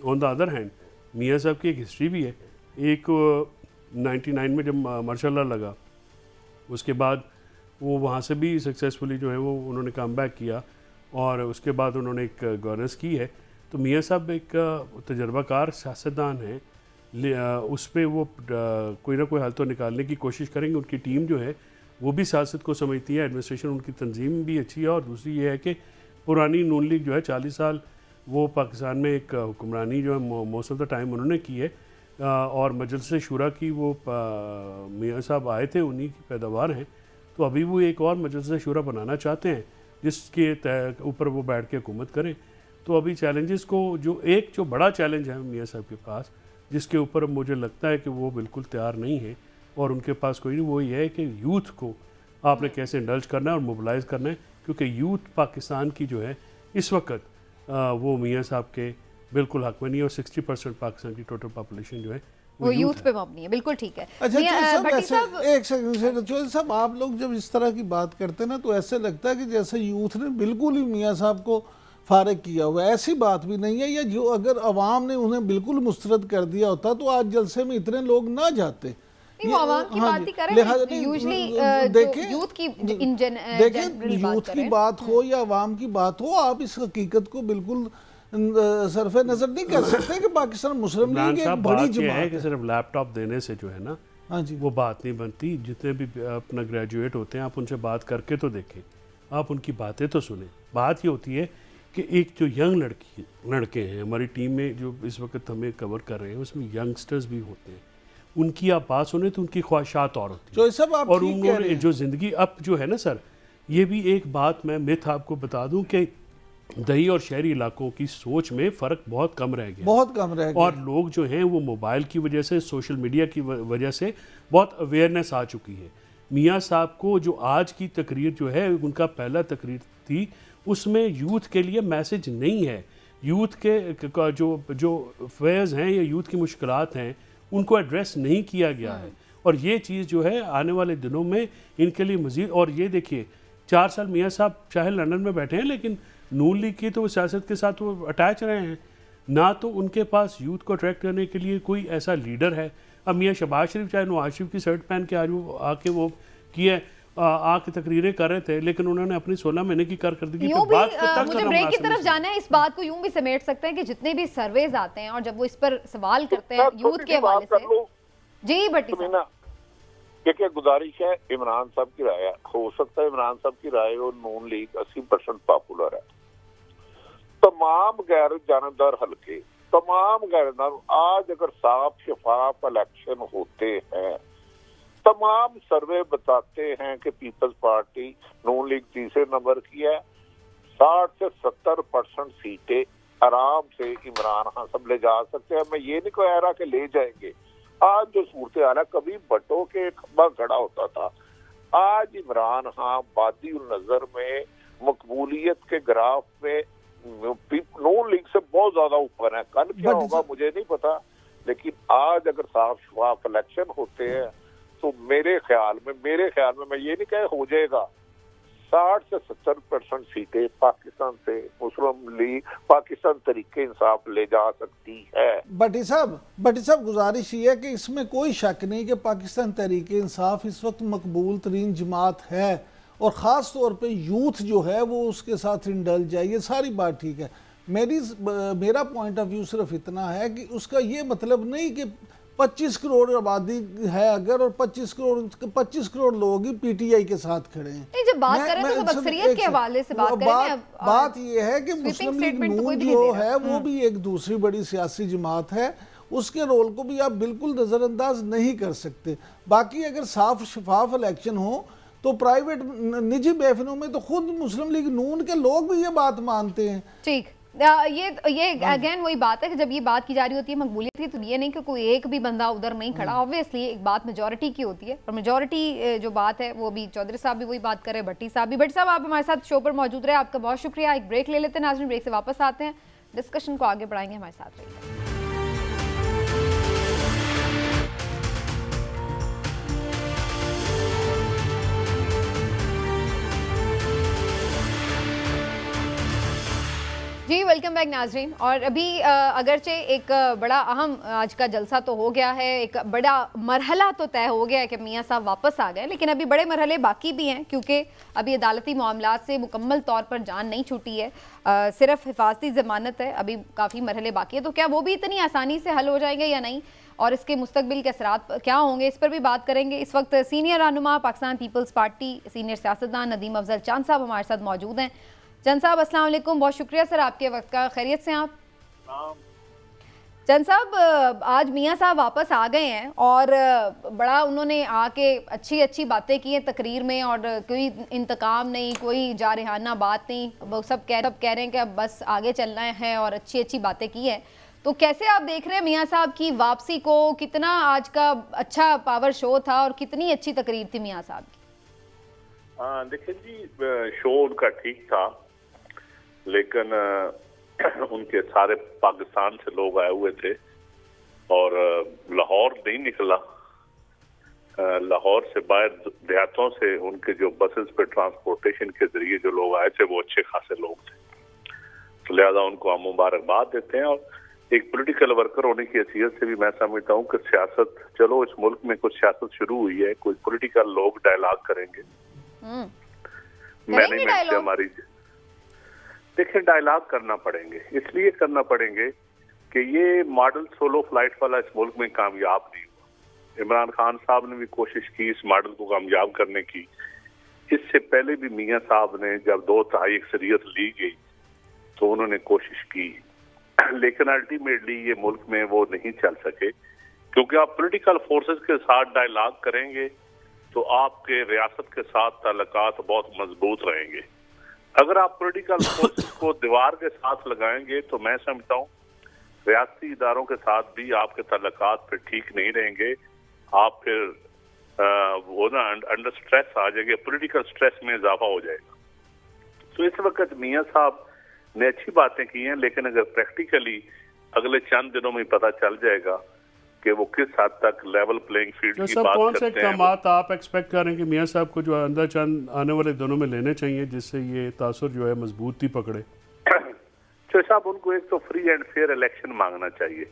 ऑन द अदर हैंड मियाँ साहब की एक हिस्ट्री भी है। एक 99 में जब मार्शल लॉ लगा, उसके बाद वो वहाँ से भी सक्सेसफुली जो है वो उन्होंने कम बैक किया और उसके बाद उन्होंने एक गवर्नेंस की है। तो मियाँ साहब एक तजर्बाकार सियासतदान हैं, उस पर वो कोई ना कोई हल तो निकालने की कोशिश करेंगे। उनकी टीम जो है वो भी सियासत को समझती है, एडमिनिस्ट्रेशन उनकी तंजीम भी अच्छी है। और दूसरी ये है कि पुरानी नून लीग जो है 40 साल वो पाकिस्तान में एक हुक्मरानी जो है मोस्ट ऑफ द टाइम उन्होंने की है, और मजलिस शूरा की वो मियाँ साहब आए थे, उन्हीं की पैदावार हैं। तो अभी वो एक और मजलिस शूरा बनाना चाहते हैं जिसके ऊपर वो बैठ के हुकूमत करें। तो अभी चैलेंजेस को जो बड़ा चैलेंज है मियाँ साहब के पास, जिसके ऊपर मुझे लगता है कि वो बिल्कुल तैयार नहीं है और उनके पास कोई नहीं, वो ये है कि यूथ को आपने कैसे इंडल्ज करना है और मोबिलाइज करना है। क्योंकि यूथ पाकिस्तान की जो है इस वक्त वो मियाँ साहब के बिल्कुल हक में नहीं है और 60% पाकिस्तान की टोटल पॉपुलेशन जो है वो यूथ पे मबनी है। बिल्कुल ठीक है। अच्छा एक सेकंड चौधरी साहब, आप लोग जब इस तरह की बात करते हैं ना तो ऐसे लगता है कि जैसे यूथ ने बिल्कुल ही मियाँ साहब को फारिग किया हुआ है। ऐसी बात भी नहीं है। या जो अगर अवाम ने उन्हें बिल्कुल मुस्तरद कर दिया होता तो आज जलसे में इतने लोग ना जाते। नहीं, वो आवाम की बात ही कर रहे हैं। यूजुअली यूथ की देखें, यूथ की बात हो या आवाम की बात हो, आप इस हकीकत को बिल्कुल सरफे नजर नहीं कर सकते कि पाकिस्तान मुस्लिम लीग एक बड़ी जमात है। कि सिर्फ लैपटॉप देने से जो है ना, हाँ जी, वो बात नहीं बनती। जितने भी अपना ग्रेजुएट होते हैं, आप उनसे बात करके तो देखें, आप उनकी बातें तो सुने। बात ये होती है कि एक जो यंग लड़के हैं हमारी टीम में जो इस वक्त हमें कवर कर रहे हैं, उसमें यंगस्टर्स भी होते हैं। उनकी आप बात सुने तो उनकी ख्वाहिशात और होती है, और उन्होंने जो ज़िंदगी अब जो है ना सर, ये भी एक बात मैं मिथ आपको बता दूं कि दही और शहरी इलाकों की सोच में फ़र्क बहुत कम रह गया, बहुत कम रह गया। और लोग जो हैं वो मोबाइल की वजह से, सोशल मीडिया की वजह से बहुत अवेयरनेस आ चुकी है। मियाँ साहब को जो आज की तकरीर जो है, उनका पहला तकरीर थी, उसमें यूथ के लिए मैसेज नहीं है। यूथ के जो फेयर्स हैं या यूथ की मुश्किलात हैं, उनको एड्रेस नहीं किया गया है। और ये चीज़ जो है आने वाले दिनों में इनके लिए मज़ीद। और ये देखिए, 4 साल मियाँ साहब चाहे लंदन में बैठे हैं, लेकिन नून लीग की तो सियासत के साथ वो अटैच रहे हैं ना। तो उनके पास यूथ को अट्रैक्ट करने के लिए कोई ऐसा लीडर है। अब मियाँ शहबाज शरीफ चाहे नवाज शरीफ की शर्ट पहन के आज वो आके वो किए आके तकरीरें कर रहे थे, लेकिन उन्होंने अपनी 16 महीने की कारकर्दगी पे बात तक मुझे ब्रेक की तरफ जाना है। इस बात को यूं भी समेट सकते हैं कि जितने भी सर्वेज आते हैं और जब वो इस पर सवाल करते हैं यूथ के हवाले से, जी भट्टी साहब, देखिए गुजारिश है, इमरान साहब की राय हो सकता है, इमरान साहब की राय और नून लीग 80% पॉपुलर है। तमाम गैर जानबदार हल्के, तमाम गैर, आज अगर साफ शफाफ इलेक्शन होते हैं, तमाम सर्वे बताते हैं कि पीपल्स पार्टी नून लीग तीसरे नंबर की है, 60 से 70% सीटें आराम से इमरान खान सब ले जा सकते हैं। मैं ये नहीं कह रहा कि ले जाएंगे। आज जो सूरत हाल है, कभी भट्टो के खंबा खड़ा होता था, आज इमरान खान वादी नजर में मकबूलियत के ग्राफ में नून लीग से बहुत ज्यादा ऊपर है। कल क्या होगा मुझे नहीं पता, लेकिन आज अगर साफ शफाफ इलेक्शन होते हैं तो मेरे ख्याल में मैं ये नहीं कह हो जाएगा, 60 से 70% सीटें पाकिस्तान से मुस्लिम लीग पाकिस्तान तरीके इंसाफ ले जा सकती है। भट्टी साहब गुजारिश ये है कि इसमें कोई शक नहीं कि पाकिस्तान तरीके इंसाफ इस वक्त मकबूल तरीन जमात है, और ख़ास तौर पे यूथ जो है वो उसके साथ इंडल जाए, ये सारी बात ठीक है। मेरा पॉइंट ऑफ व्यू सिर्फ इतना है कि उसका ये मतलब नहीं कि 25 करोड़ आबादी है अगर, और 25 करोड़ लोग ही पीटीआई के साथ खड़े हैं। जब बात कर रहे हैं तो अक्सरियत के हवाले से बात करें। बात ये है कि मुस्लिम लीग नून जो है वो भी एक दूसरी बड़ी सियासी जमात है, उसके रोल को भी आप बिल्कुल नजरअंदाज नहीं कर सकते। बाकी अगर साफ शफाफ इलेक्शन हो तो प्राइवेट निजी महफिलों में तो खुद मुस्लिम लीग नून के लोग भी ये बात मानते हैं। ठीक, ये अगेन वही बात है कि जब ये बात की जा रही होती है मकबूलियत की, तो ये नहीं कि कोई एक भी बंदा उधर नहीं खड़ा। ऑब्वियसली एक बात मेजॉरिटी की होती है, और मेजॉरिटी जो बात है वो भी चौधरी साहब भी वही बात कर रहे हैं, भट्टी साहब भी। भट्टी साहब आप हमारे साथ शो पर मौजूद रहे, आपका बहुत शुक्रिया। एक ब्रेक ले लेते हैं नाज़रीन, ब्रेक से वापस आते हैं, डिस्कशन को आगे बढ़ाएंगे, हमारे साथ रहिए। जी वेलकम बैक नाजरीन। और अभी अगरचे एक बड़ा अहम आज का जलसा तो हो गया है, एक बड़ा मरहला तो तय हो गया है कि मियाँ साहब वापस आ गए, लेकिन अभी बड़े मरहले बाकी भी हैं, क्योंकि अभी अदालती मामलात से मुकम्मल तौर पर जान नहीं छूटी है, सिर्फ हिफाजती ज़मानत है, अभी काफ़ी मरहले बाकी है। तो क्या वो भी इतनी आसानी से हल हो जाएंगे या नहीं, और इसके मुस्तकबिल के असरात क्या होंगे, इस पर भी बात करेंगे। इस वक्त सीनियर रहनुमा पाकिस्तान पीपल्स पार्टी, सीनियर सियासतदान नदीम अफजल चंद साहब हमारे साथ मौजूद हैं। चंद साहब अस्सलाम वालेकुम, बहुत शुक्रिया सर आपके वक्त का, खैरियत से आप? चंद साहब आज मियाँ साहब वापस आ गए हैं, और बड़ा उन्होंने आके अच्छी अच्छी बातें की हैं तकरीर में, और कोई इंतकाम नहीं, कोई जारहाना बात नहीं, वो सब कह रहे हैं कि अब बस आगे चलना है, और अच्छी अच्छी बातें की हैं। तो कैसे आप देख रहे हैं मियाँ साहब की वापसी को? कितना आज का अच्छा पावर शो था और कितनी अच्छी तकरीर थी मियाँ साहब की? देखिए जी, शो उनका ठीक था, लेकिन उनके सारे पाकिस्तान से लोग आए हुए थे, और लाहौर नहीं निकला। लाहौर से बाहर देहातों से उनके जो बसेस पे ट्रांसपोर्टेशन के जरिए जो लोग आए थे वो अच्छे खासे लोग थे, तो लिहाजा उनको हम मुबारकबाद देते हैं। और एक पॉलिटिकल वर्कर होने की हैसियत से भी मैं समझता हूँ कि सियासत, चलो इस मुल्क में कुछ सियासत शुरू हुई है, कुछ पॉलिटिकल लोग डायलॉग करेंगे, मैनेजमेंट से हमारी, देखिए डायलॉग करना पड़ेंगे, इसलिए करना पड़ेंगे कि ये मॉडल सोलो फ्लाइट वाला इस मुल्क में कामयाब नहीं हुआ। इमरान खान साहब ने भी कोशिश की इस मॉडल को कामयाब करने की, इससे पहले भी मियाँ साहब ने जब 2/3 अक्सरियत ली गई तो उन्होंने कोशिश की, लेकिन अल्टीमेटली ये मुल्क में वो नहीं चल सके, क्योंकि आप पॉलिटिकल फोर्सेस के साथ डायलॉग करेंगे तो आपके रियासत के साथ ताल्लुकात बहुत मजबूत रहेंगे। अगर आप पॉलिटिकल फोर्सेस को दीवार के साथ लगाएंगे तो मैं समझता हूँ रियासती इदारों के साथ भी आपके ताल्लुकात फिर ठीक नहीं रहेंगे, आप फिर वो ना अंडर स्ट्रेस आ जाएंगे, पॉलिटिकल स्ट्रेस में इजाफा हो जाएगा। तो इस वक्त मियाँ साहब ने अच्छी बातें की हैं, लेकिन अगर प्रैक्टिकली अगले चंद दिनों में पता चल जाएगा कि वो किस हद तक लेवल प्लेइंग फील्ड की बात कौन से करते हैं। इक़दामात आप एक्सपेक्ट कर रहे हैं कि मियाँ साहब को जो अंदर चंद आने वाले दिनों में लेने चाहिए, जिससे ये तासुर जो है मजबूती पकड़े? तो साहब उनको एक तो फ्री एंड फेयर इलेक्शन मांगना चाहिए,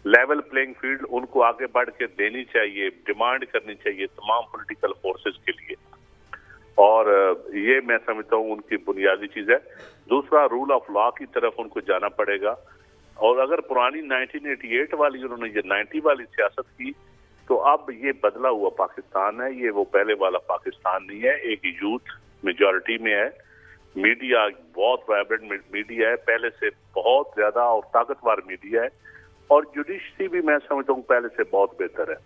लेवल प्लेइंग फील्ड उनको आगे बढ़ के देनी चाहिए, डिमांड करनी चाहिए तमाम पॉलिटिकल फोर्सेस के लिए, और ये मैं समझता हूँ उनकी बुनियादी चीज है। दूसरा, रूल ऑफ लॉ की तरफ उनको जाना पड़ेगा, और अगर पुरानी 1988 वाली उन्होंने ये 90 वाली सियासत की तो अब ये बदला हुआ पाकिस्तान है, ये वो पहले वाला पाकिस्तान नहीं है। एक यूथ मेजॉरिटी में है, मीडिया बहुत वाइब्रेंट मीडिया है, पहले से बहुत ज्यादा और ताकतवर मीडिया है, और जुडिशरी भी मैं समझता हूँ पहले से बहुत बेहतर है।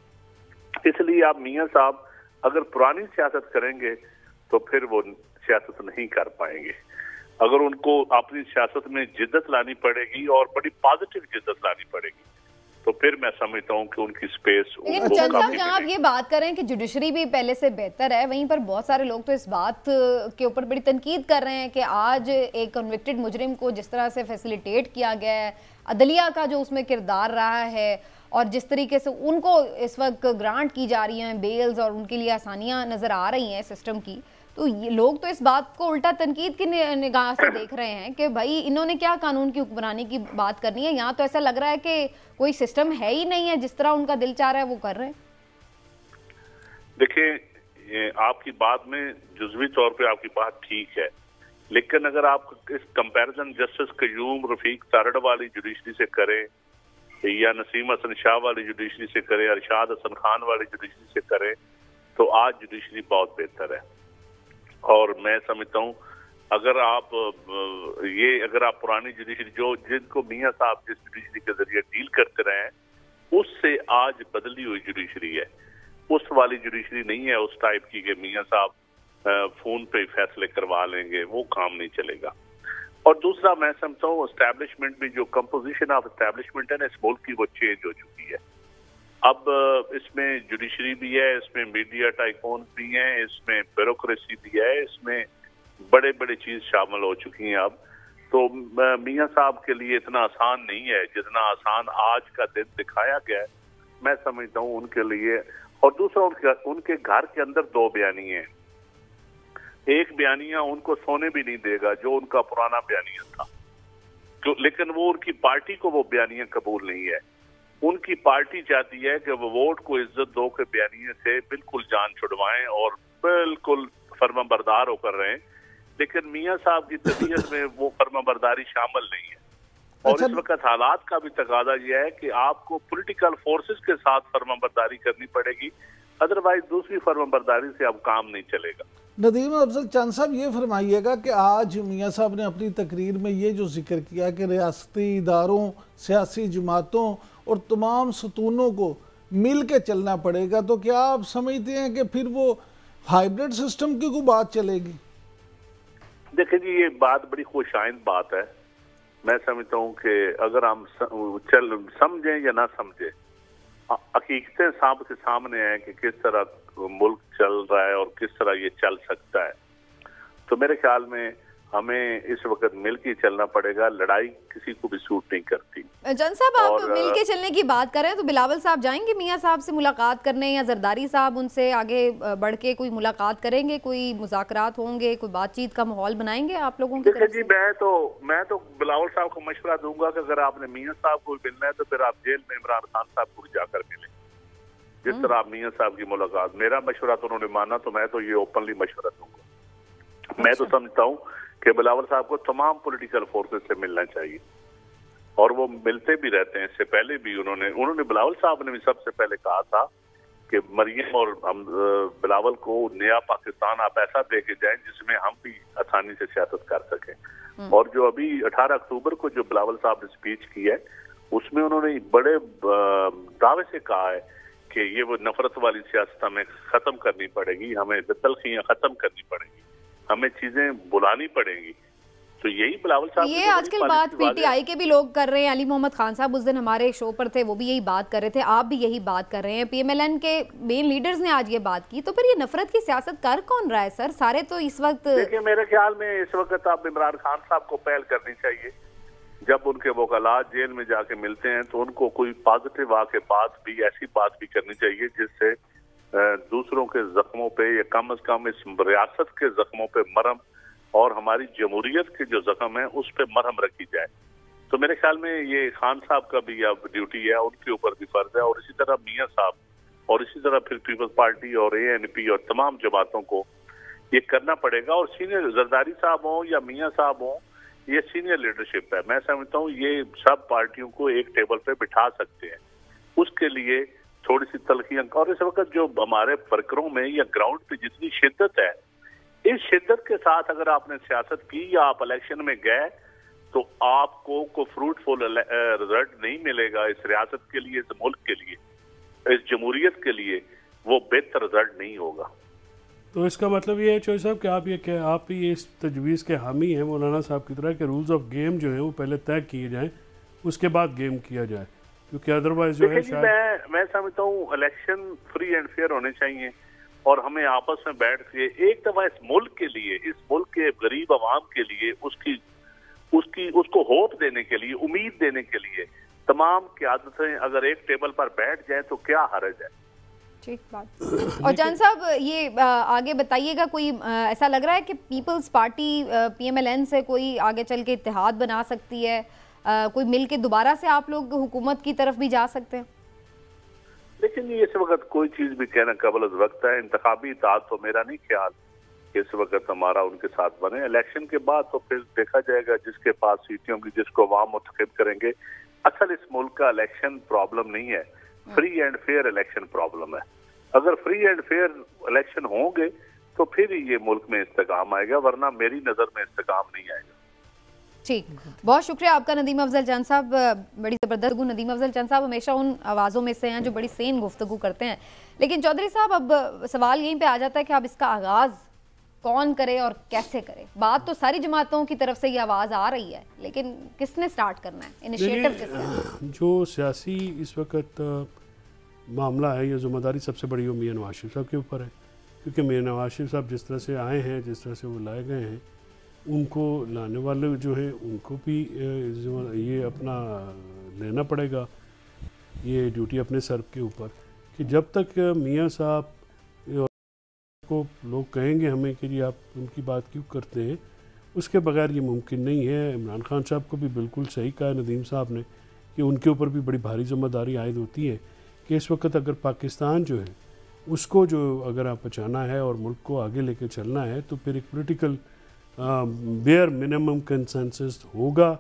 इसलिए आप मियाँ साहब अगर पुरानी सियासत करेंगे तो फिर वो सियासत नहीं कर पाएंगे। अगर उनको अपनी सियासत में जिद्दत लानी पड़ेगी और बड़ी पॉजिटिव जिद्दत लानी पड़ेगी, तो फिर मैं समझता हूँ कि उनकी स्पेस। लेकिन चंद साहब, जहाँ आप ये बात कर रहे हैं कि जुडिशरी भी पहले से बेहतर है, वहीं पर बहुत सारे लोग तो इस बात के ऊपर बड़ी तनकीद कर रहे हैं कि आज एक कन्विक्टेड मुजरिम को जिस तरह से फैसिलिटेट किया गया है, अदलिया का जो उसमें किरदार रहा है, और जिस तरीके से उनको इस वक्त ग्रांट की जा रही हैं बेल्स और उनके लिए आसानियां नजर आ रही हैं सिस्टम की, तो ये लोग तो इस बात को उल्टा तनकीद की निगाह से देख रहे हैं कि भाई इन्होंने क्या कानून की हुक्मरानी की बात करनी है। यहाँ तो ऐसा लग रहा है कि कोई सिस्टम है ही नहीं है, जिस तरह उनका दिल चाह रहा है वो कर रहे हैं। देखिए, आपकी बात में जुज़वी तौर पे आपकी बात ठीक है, लेकिन अगर आप इस कंपैरिजन जस्टिस कयूम रफीक तारड़ वाली जुडिशरी से करें या नसीम हसन शाह वाली जुडिशरी से करें, अरशाद हसन खान वाली जुडिशरी से करें, तो आज जुडिशरी बहुत बेहतर है। और मैं समझता हूँ अगर आप पुरानी जुडिशरी जिनको मियाँ साहब जिस जुडिशरी के जरिए डील करते रहे हैं, उससे आज बदली हुई जुडिशरी है। उस वाली जुडिशरी नहीं है उस टाइप की कि मियाँ साहब फोन पे फैसले करवा लेंगे, वो काम नहीं चलेगा। और दूसरा मैं समझता हूँ एस्टैब्लिशमेंट भी, जो कंपोजिशन ऑफ एस्टैब्लिशमेंट है ना इस मुल्क की, वो चेंज हो चुकी है। अब इसमें जुडिशरी भी है, इसमें मीडिया टाइकून भी हैं, इसमें ब्यूरोक्रेसी भी है, इसमें बड़े बड़े चीज शामिल हो चुकी हैं। अब तो मियाँ साहब के लिए इतना आसान नहीं है जितना आसान आज का दिन दिखाया गया है, मैं समझता हूँ उनके लिए। और दूसरा उनके घर के अंदर 2 बयानिए हैं। एक बयानिया उनको सोने भी नहीं देगा जो उनका पुराना बयानिया था, लेकिन वो उनकी पार्टी को वो बयानिया कबूल नहीं है। उनकी पार्टी चाहती है कि वो वोट को इज्जत दो के बयानिए से बिल्कुल जान छुड़वाएं और बिल्कुल फर्माबरदार होकर रहें, लेकिन मियाँ साहब की तबीयत में वो फर्माबरदारी शामिल नहीं है। और इस वक्त हालात का भी तकाजा यह है कि आपको पॉलिटिकल फोर्सेस के साथ फर्माबरदारी करनी पड़ेगी, अदरवाइज दूसरी फर्माबरदारी से अब काम नहीं चलेगा। नदीम अफजल चंद साहब, ये फरमाइएगा कि आज मियाँ साहब ने अपनी तकरीर में ये जो जिक्र किया कि रियासती इदारों, सियासी जमातों और तमाम सतूनों को मिल के चलना पड़ेगा, तो क्या आप समझते हैं कि फिर वो हाइब्रिड सिस्टम की कोई बात चलेगी? देखिए जी, ये बात बड़ी खुशाइंद बात है। मैं समझता हूँ कि अगर हम समझें या ना समझें, हकीकतें सामने सामने है कि किस तरह मुल्क चल रहा है और किस तरह ये चल सकता है। तो मेरे ख्याल में हमें इस वक्त मिलके चलना पड़ेगा। लड़ाई किसी को भी सूट नहीं करती। जन साहब, आप मिलके चलने की बात कर रहे हैं, तो बिलावल साहब जाएंगे मियाँ साहब से मुलाकात करने, या जरदारी साहब उनसे आगे बढ़ के कोई मुलाकात करेंगे, कोई मुज़ाकरात होंगे, कोई बातचीत का माहौल बनाएंगे आप लोगों की तरफ से? जी, मैं तो बिलावल साहब को मशवरा दूंगा कि अगर आपने मियाँ साहब को मिलना है तो फिर आप जेल में इमरान खान साहब को जाकर मिले। जिस तरह आप मियाँ साहब की मुलाकात, मेरा मशवरा तो उन्होंने माना, तो मैं तो ये ओपनली मशवरा दूंगा। मैं तो समझता हूँ कि बिलावल साहब को तमाम पॉलिटिकल फोर्सेस से मिलना चाहिए, और वो मिलते भी रहते हैं। इससे पहले भी उन्होंने बिलावल साहब ने भी सबसे पहले कहा था कि मरियम और हम बिलावल को नया पाकिस्तान आप ऐसा दे के जाएं जिसमें हम भी आसानी से सियासत कर सकें। और जो अभी 18 अक्टूबर को जो बिलावल साहब ने स्पीच की है, उसमें उन्होंने बड़े दावे से कहा है कि ये वो नफरत वाली सियासत हमें खत्म करनी पड़ेगी, हमें तलखियां खत्म करनी पड़ेगी, हमें चीजें बुलानी पड़ेंगी। तो यही बिलावल साहब, ये आजकल बात पीटीआई के भी लोग कर रहे हैं। अली मोहम्मद खान साहब उस दिन हमारे शो पर थे, वो भी यही बात कर रहे थे, आप भी यही बात कर रहे हैं। पीएमएलएन के मेन लीडर्स ने आज ये बात की। तो फिर ये नफरत की सियासत कर कौन रहा है सर? सारे तो इस वक्त, देखिए मेरे ख्याल में इस वक्त आप इमरान खान साहब को पहल करनी चाहिए। जब उनके वकाला जेल में जाके मिलते हैं तो उनको कोई पॉजिटिव आके बात भी, ऐसी बात भी करनी चाहिए जिससे दूसरों के जख्मों पे या कम से कम इस रियासत के जख्मों पे मरहम, और हमारी जमहूरियत के जो जख्म है उस पे मरहम रखी जाए। तो मेरे ख्याल में ये खान साहब का भी अब ड्यूटी है, उनके ऊपर भी फर्ज है। और इसी तरह मियाँ साहब, और इसी तरह फिर पीपल्स पार्टी और ANP और तमाम जमातों को ये करना पड़ेगा। और सीनियर जरदारी साहब हों या मियाँ साहब हों, ये सीनियर लीडरशिप है। मैं समझता हूँ ये सब पार्टियों को एक टेबल पे बिठा सकते हैं। उसके लिए थोड़ी सी तलखियां, और इस वक्त जो हमारे वर्करों में या ग्राउंड पे जितनी शिद्दत है, इस शिद्दत के साथ अगर आपने सियासत की या आप इलेक्शन में गए तो आपको कोई फ्रूटफुल रिजल्ट नहीं मिलेगा। इस रियासत के लिए, इस मुल्क के लिए, इस जमहूरियत के लिए वो बेहतर रिजल्ट नहीं होगा। तो इसका मतलब ये है चौधरी साहब कि आप ये इस तजवीज़ के हामी हैं मौलाना साहब की तरह कि रूल्स ऑफ गेम जो है वो पहले तय किए जाएं, उसके बाद गेम किया जाए, क्योंकि अदरवाइज जो है शायद मैं समझता हूँ इलेक्शन फ्री एंड फेयर होने चाहिए और हमें आपस में बैठ के एक दफा इस मुल्क के लिए, इस मुल्क के गरीब आवाम के लिए उसको होप देने के लिए, उम्मीद देने के लिए तमाम क़यादतें अगर एक टेबल पर बैठ जाए तो क्या हर्ज है। ठीक बात। और जान साहब ये आगे बताइएगा, कोई ऐसा लग रहा है कि पीपल्स पार्टी PMLN से कोई आगे चल के इत्तेहाद बना सकती है, कोई मिल के दोबारा से आप लोग हुकूमत की तरफ भी जा सकते हैं? लेकिन ये इस वक्त कोई चीज भी कहना कबल वक्त है। इंतखाबी इत्तेहाद तो मेरा नहीं ख्याल कि इस वक्त हमारा उनके साथ बने। इलेक्शन के बाद तो फिर देखा जाएगा जिसके पास सीटें होंगी, जिसको अवाम मुंतखब करेंगे। असल इस मुल्क का इलेक्शन प्रॉब्लम नहीं है, free and fair election problem है। अगर फ्री एंड फेयर इलेक्शन होंगे तो फिर ये मुल्क में इस्तेकाम आएगा, वरना मेरी नज़र में इस्तेकाम नहीं आएगा। ठीक, बहुत शुक्रिया आपका नदीम अफजल जान साहब, बड़ी ज़बरदस्त। नदीम अफजल जान साहब हमेशा उन आवाज़ों में से हैं जो बड़ी सेन गुफ्तगू करते हैं। लेकिन चौधरी साहब अब सवाल यहीं पे आ जाता है कि अब इसका आगाज़ कौन करे और कैसे करे। बात तो सारी जमातों की तरफ से ये आवाज़ आ रही है, लेकिन किसने स्टार्ट करना है, इनिशिएटिव किसका? जो सियासी इस वक्त मामला है, ये जिम्मेदारी सबसे बड़ी वो मियां नवाज शरीफ साहब के ऊपर है, क्योंकि मियां नवाज शरीफ साहब जिस तरह से आए हैं, जिस तरह से वो लाए गए हैं, उनको लाने वाले जो हैं उनको भी ये अपना लेना पड़ेगा, ये ड्यूटी अपने सर के ऊपर, कि जब तक मियां साहब को लोग कहेंगे हमें कि जी आप उनकी बात क्यों करते हैं, उसके बगैर ये मुमकिन नहीं है। इमरान खान साहब को भी बिल्कुल सही कहा नदीम साहब ने कि उनके ऊपर भी बड़ी भारी जिम्मेदारी आयद होती है कि इस वक्त अगर पाकिस्तान जो है उसको जो अगर आप बचाना है और मुल्क को आगे लेके चलना है तो फिर एक पॉलिटिकल बेयर मिनिमम कंसेंसस होगा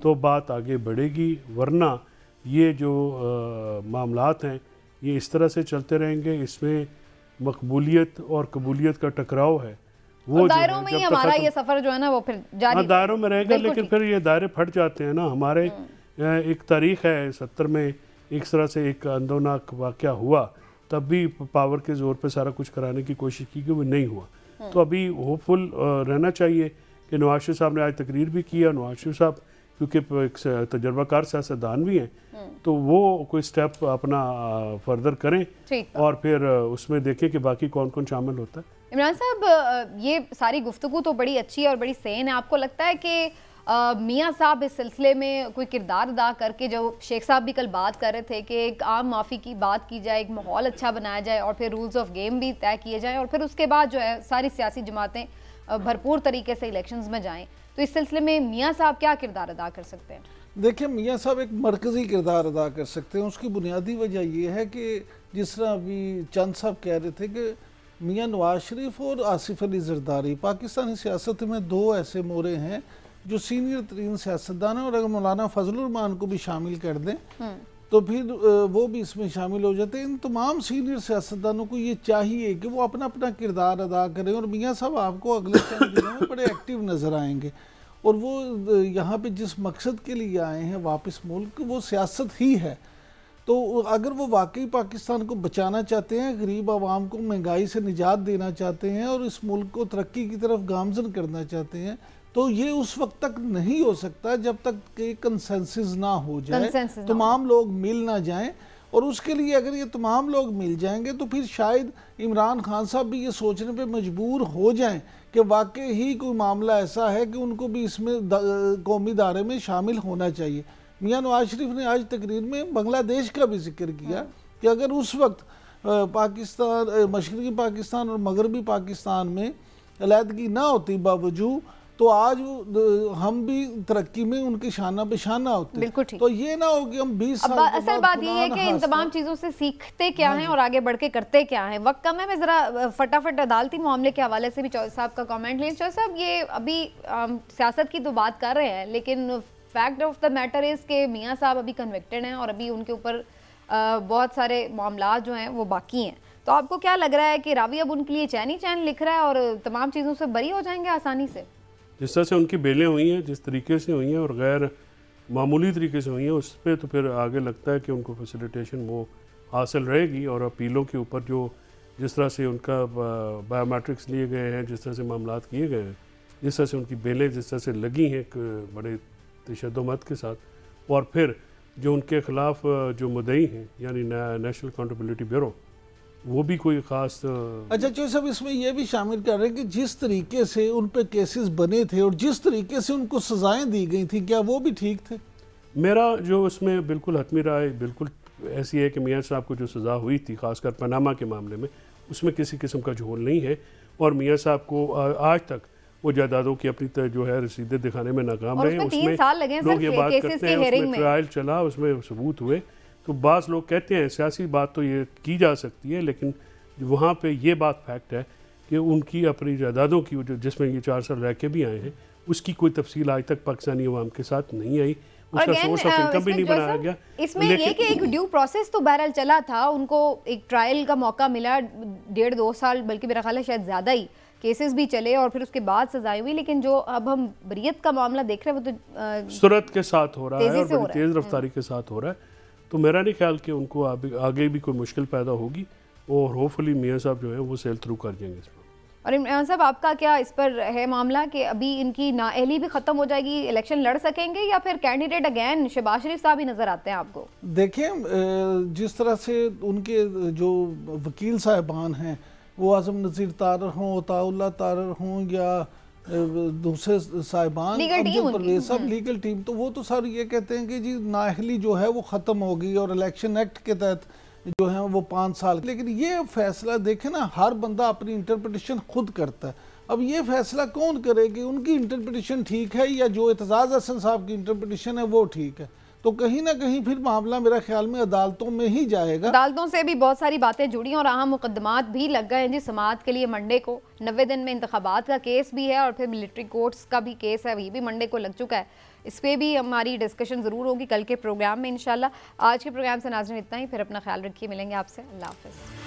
तो बात आगे बढ़ेगी, वरना ये जो मामलात हैं ये इस तरह से चलते रहेंगे, इसमें मकबूलियत और कबूलियत का टकराव है वो दायरों में ही हमारा ये सफ़र जो है ना वो फिर जारी दायरों में रहेगा। लेकिन फिर ये दायरे फट जाते हैं ना। हमारे एक तारीख़ है 70 में एक तरह से एक अंदोनाक वाक़या हुआ, तब भी पावर के ज़ोर पे सारा कुछ कराने की कोशिश की कि वो नहीं हुआ। तो अभी होपफुल रहना चाहिए कि नवाज शरीफ साहब ने आज तकरीर भी किया। नवाज शरीफ साहब क्योंकि एक तजर्बाकार सियासतदान भी हैं, तो वो कोई स्टेप अपना फर्दर करें और फिर उसमें देखें कि बाकी कौन कौन शामिल होता है। इमरान साहब ये सारी गुफ्तगू तो बड़ी अच्छी और बड़ी सेन है, आपको लगता है कि मियाँ साहब इस सिलसिले में कोई किरदार अदा करके, जो शेख साहब भी कल बात कर रहे थे कि एक आम माफ़ी की बात की जाए, एक माहौल अच्छा बनाया जाए और फिर रूल्स ऑफ गेम भी तय किए जाएँ और फिर उसके बाद जो है सारी सियासी जमातें भरपूर तरीके से इलेक्शंस में जाएं, तो इस सिलसिले में मियाँ साहब क्या किरदार अदा कर सकते हैं? देखिए, मियाँ साहब एक मरकज़ी किरदार अदा कर सकते हैं। उसकी बुनियादी वजह यह है कि जिस तरह अभी चंद साहब कह रहे थे कि मियाँ नवाज शरीफ और आसिफ अली जरदारी पाकिस्तानी सियासत में दो ऐसे मोरे हैं जो सीनियर तरीन सियासतदान है, और अगर मौलाना फजलुर रहमान को भी शामिल कर दें तो फिर वो भी इसमें शामिल हो जाते हैं। इन तमाम सीनियर सियासतदानों को ये चाहिए कि वो अपना अपना किरदार अदा करें, और मियाँ साहब आपको अगले चंद दिनों में बड़े एक्टिव नज़र आएंगे। और वो यहाँ पे जिस मकसद के लिए आए हैं वापस मुल्क, वो सियासत ही है। तो अगर वो वाकई पाकिस्तान को बचाना चाहते हैं, गरीब आवाम को महंगाई से निजात देना चाहते हैं और इस मुल्क को तरक्की की तरफ गामजन करना चाहते हैं, तो ये उस वक्त तक नहीं हो सकता जब तक कि कंसेंसस ना हो जाए, तमाम लोग मिल ना जाएं। और उसके लिए अगर ये तमाम लोग मिल जाएंगे तो फिर शायद इमरान खान साहब भी ये सोचने पे मजबूर हो जाएं कि वाकई ही कोई मामला ऐसा है कि उनको भी इसमें कौमी दायरे में शामिल होना चाहिए। मियाँ नवाज शरीफ ने आज तकरीर में बांग्लादेश का भी जिक्र किया कि अगर उस वक्त पाकिस्तान, मशरक़ी पाकिस्तान और मगरबी पाकिस्तान में अलहदगी ना होती बावजूद, तो आज हम भी तरक्की में उनके शाना बेशाना होते। बिल्कुल ठीक। तो ये ना हो कि हम 20 साल असल बात ये है कि इन तमाम चीज़ों से सीखते क्या हैं और आगे बढ़ के करते क्या हैं। वक्त कम है, मैं ज़रा फटाफट अदालती मामले के हवाले से भी चौधरी साहब का कमेंट लें। चौधरी साहब, ये अभी सियासत की तो बात कर रहे हैं, लेकिन fact of the matter is के मियाँ साहब अभी कन्विक्टेड हैं और अभी उनके ऊपर बहुत सारे मामला जो हैं वो बाकी हैं। तो आपको क्या लग रहा है कि रावी अब उनके लिए चैन ही चैन लिख रहा है और तमाम चीज़ों से बरी हो जाएंगे आसानी से? जिस तरह से उनकी बेलें हुई हैं, जिस तरीके से हुई हैं और गैर मामूली तरीके से हुई हैं, उस पर तो फिर आगे लगता है कि उनको फैसिलिटेशन वो हासिल रहेगी और अपीलों के ऊपर जो जिस तरह से उनका बायोमेट्रिक्स लिए गए हैं, जिस तरह से मामलात किए गए हैं, जिस तरह से उनकी बेलें जिस तरह से लगी हैं एक बड़े तशद्दुद के साथ, और फिर जो उनके ख़िलाफ़ जो मुद्दई हैं यानी नेशनल अकाउंटेबिलिटी ब्यूरो, वो भी कोई ख़ास अच्छा चौधरी साहब इसमें यह भी शामिल कर रहे हैं कि जिस तरीके से उन पे केसेस बने थे और जिस तरीके से उनको सज़ाएं दी गई थी, क्या वो भी ठीक थे? मेरा जो उसमें बिल्कुल हतमी राय बिल्कुल ऐसी है कि मियाँ साहब को जो सज़ा हुई थी ख़ासकर पनामा के मामले में, उसमें किसी किस्म का झोल नहीं है, और मियाँ साहब को आज तक वो जायदादों की अपनी जो है रसीदें दिखाने में नाकाम रहे। उसमें लोग ये बात करते हैं उसमें ट्रायल चला, उसमें सबूत हुए, तो बाज़ लोग कहते हैं सियासी बात तो ये की जा सकती है, लेकिन वहाँ पे ये बात फैक्ट है कि उनकी अपनी जायदादों की जिसमें ये 4 साल रह के भी आए हैं, उसकी कोई तफसील आज तक पाकिस्तानी अवाम के साथ नहीं आई, उसका सोर्स ऑफ इनकम भी नहीं बनाया गया। इसमें ये कि एक ड्यू प्रोसेस तो बहरहाल चला था, उनको एक ट्रायल का मौका मिला, 1.5-2 साल बल्कि मेरा ख्याल है शायद ज़्यादा ही केसेस भी चले और फिर उसके बाद सजाएं हुई, लेकिन जो अब हम बरियत का मामला देख रहे हैं वो तो सूरत के साथ हो रहा है और बड़ी तेज़ रफ्तारी के साथ हो रहा है, तो मेरा नहीं ख्याल कि उनको आगे भी कोई मुश्किल पैदा होगी, और होपफुली मियाँ साहब जो है वो सेल थ्रू कर जाएंगे इसमें। और इमरान साहब आपका क्या इस पर है मामला कि अभी इनकी नाअहली भी ख़त्म हो जाएगी, इलेक्शन लड़ सकेंगे, या फिर कैंडिडेट अगेन शहबाज शरीफ साहब ही नज़र आते हैं आपको? देखें जिस तरह से उनके जो वकील साहिबान हैं वो आज़म नज़ीर तारर हों, अताउल्लाह तारर हों या दूसरे साहिबान परवेज़ साहब लीगल टीम, तो वो तो सर ये कहते हैं कि जी नाअहली जो है वो ख़त्म होगी और इलेक्शन एक्ट के तहत जो है वो 5 साल, लेकिन ये फैसला देखें ना, हर बंदा अपनी इंटरप्रिटेशन खुद करता है। अब ये फैसला कौन करे कि उनकी इंटरप्रिटेशन ठीक है या जो एतजाज़ हसन साहब की इंटरप्रिटेशन है वो ठीक है? तो कहीं ना कहीं फिर मामला मेरा ख्याल में अदालतों में ही जाएगा। अदालतों से भी बहुत सारी बातें जुड़ी और अहम मुकदमात भी लग गए हैं जी समाअत के लिए। मंडे को 90 दिन में इंतखाबात का केस भी है और फिर मिलिट्री कोर्ट्स का भी केस है, ये भी मंडे को लग चुका है। इस पर भी हमारी डिस्कशन ज़रूर होगी कल के प्रोग्राम में इंशाल्लाह। आज के प्रोग्राम से नाज़रीन इतना ही, फिर अपना ख्याल रखिए, मिलेंगे आपसे, अल्लाह हाफ़िज़।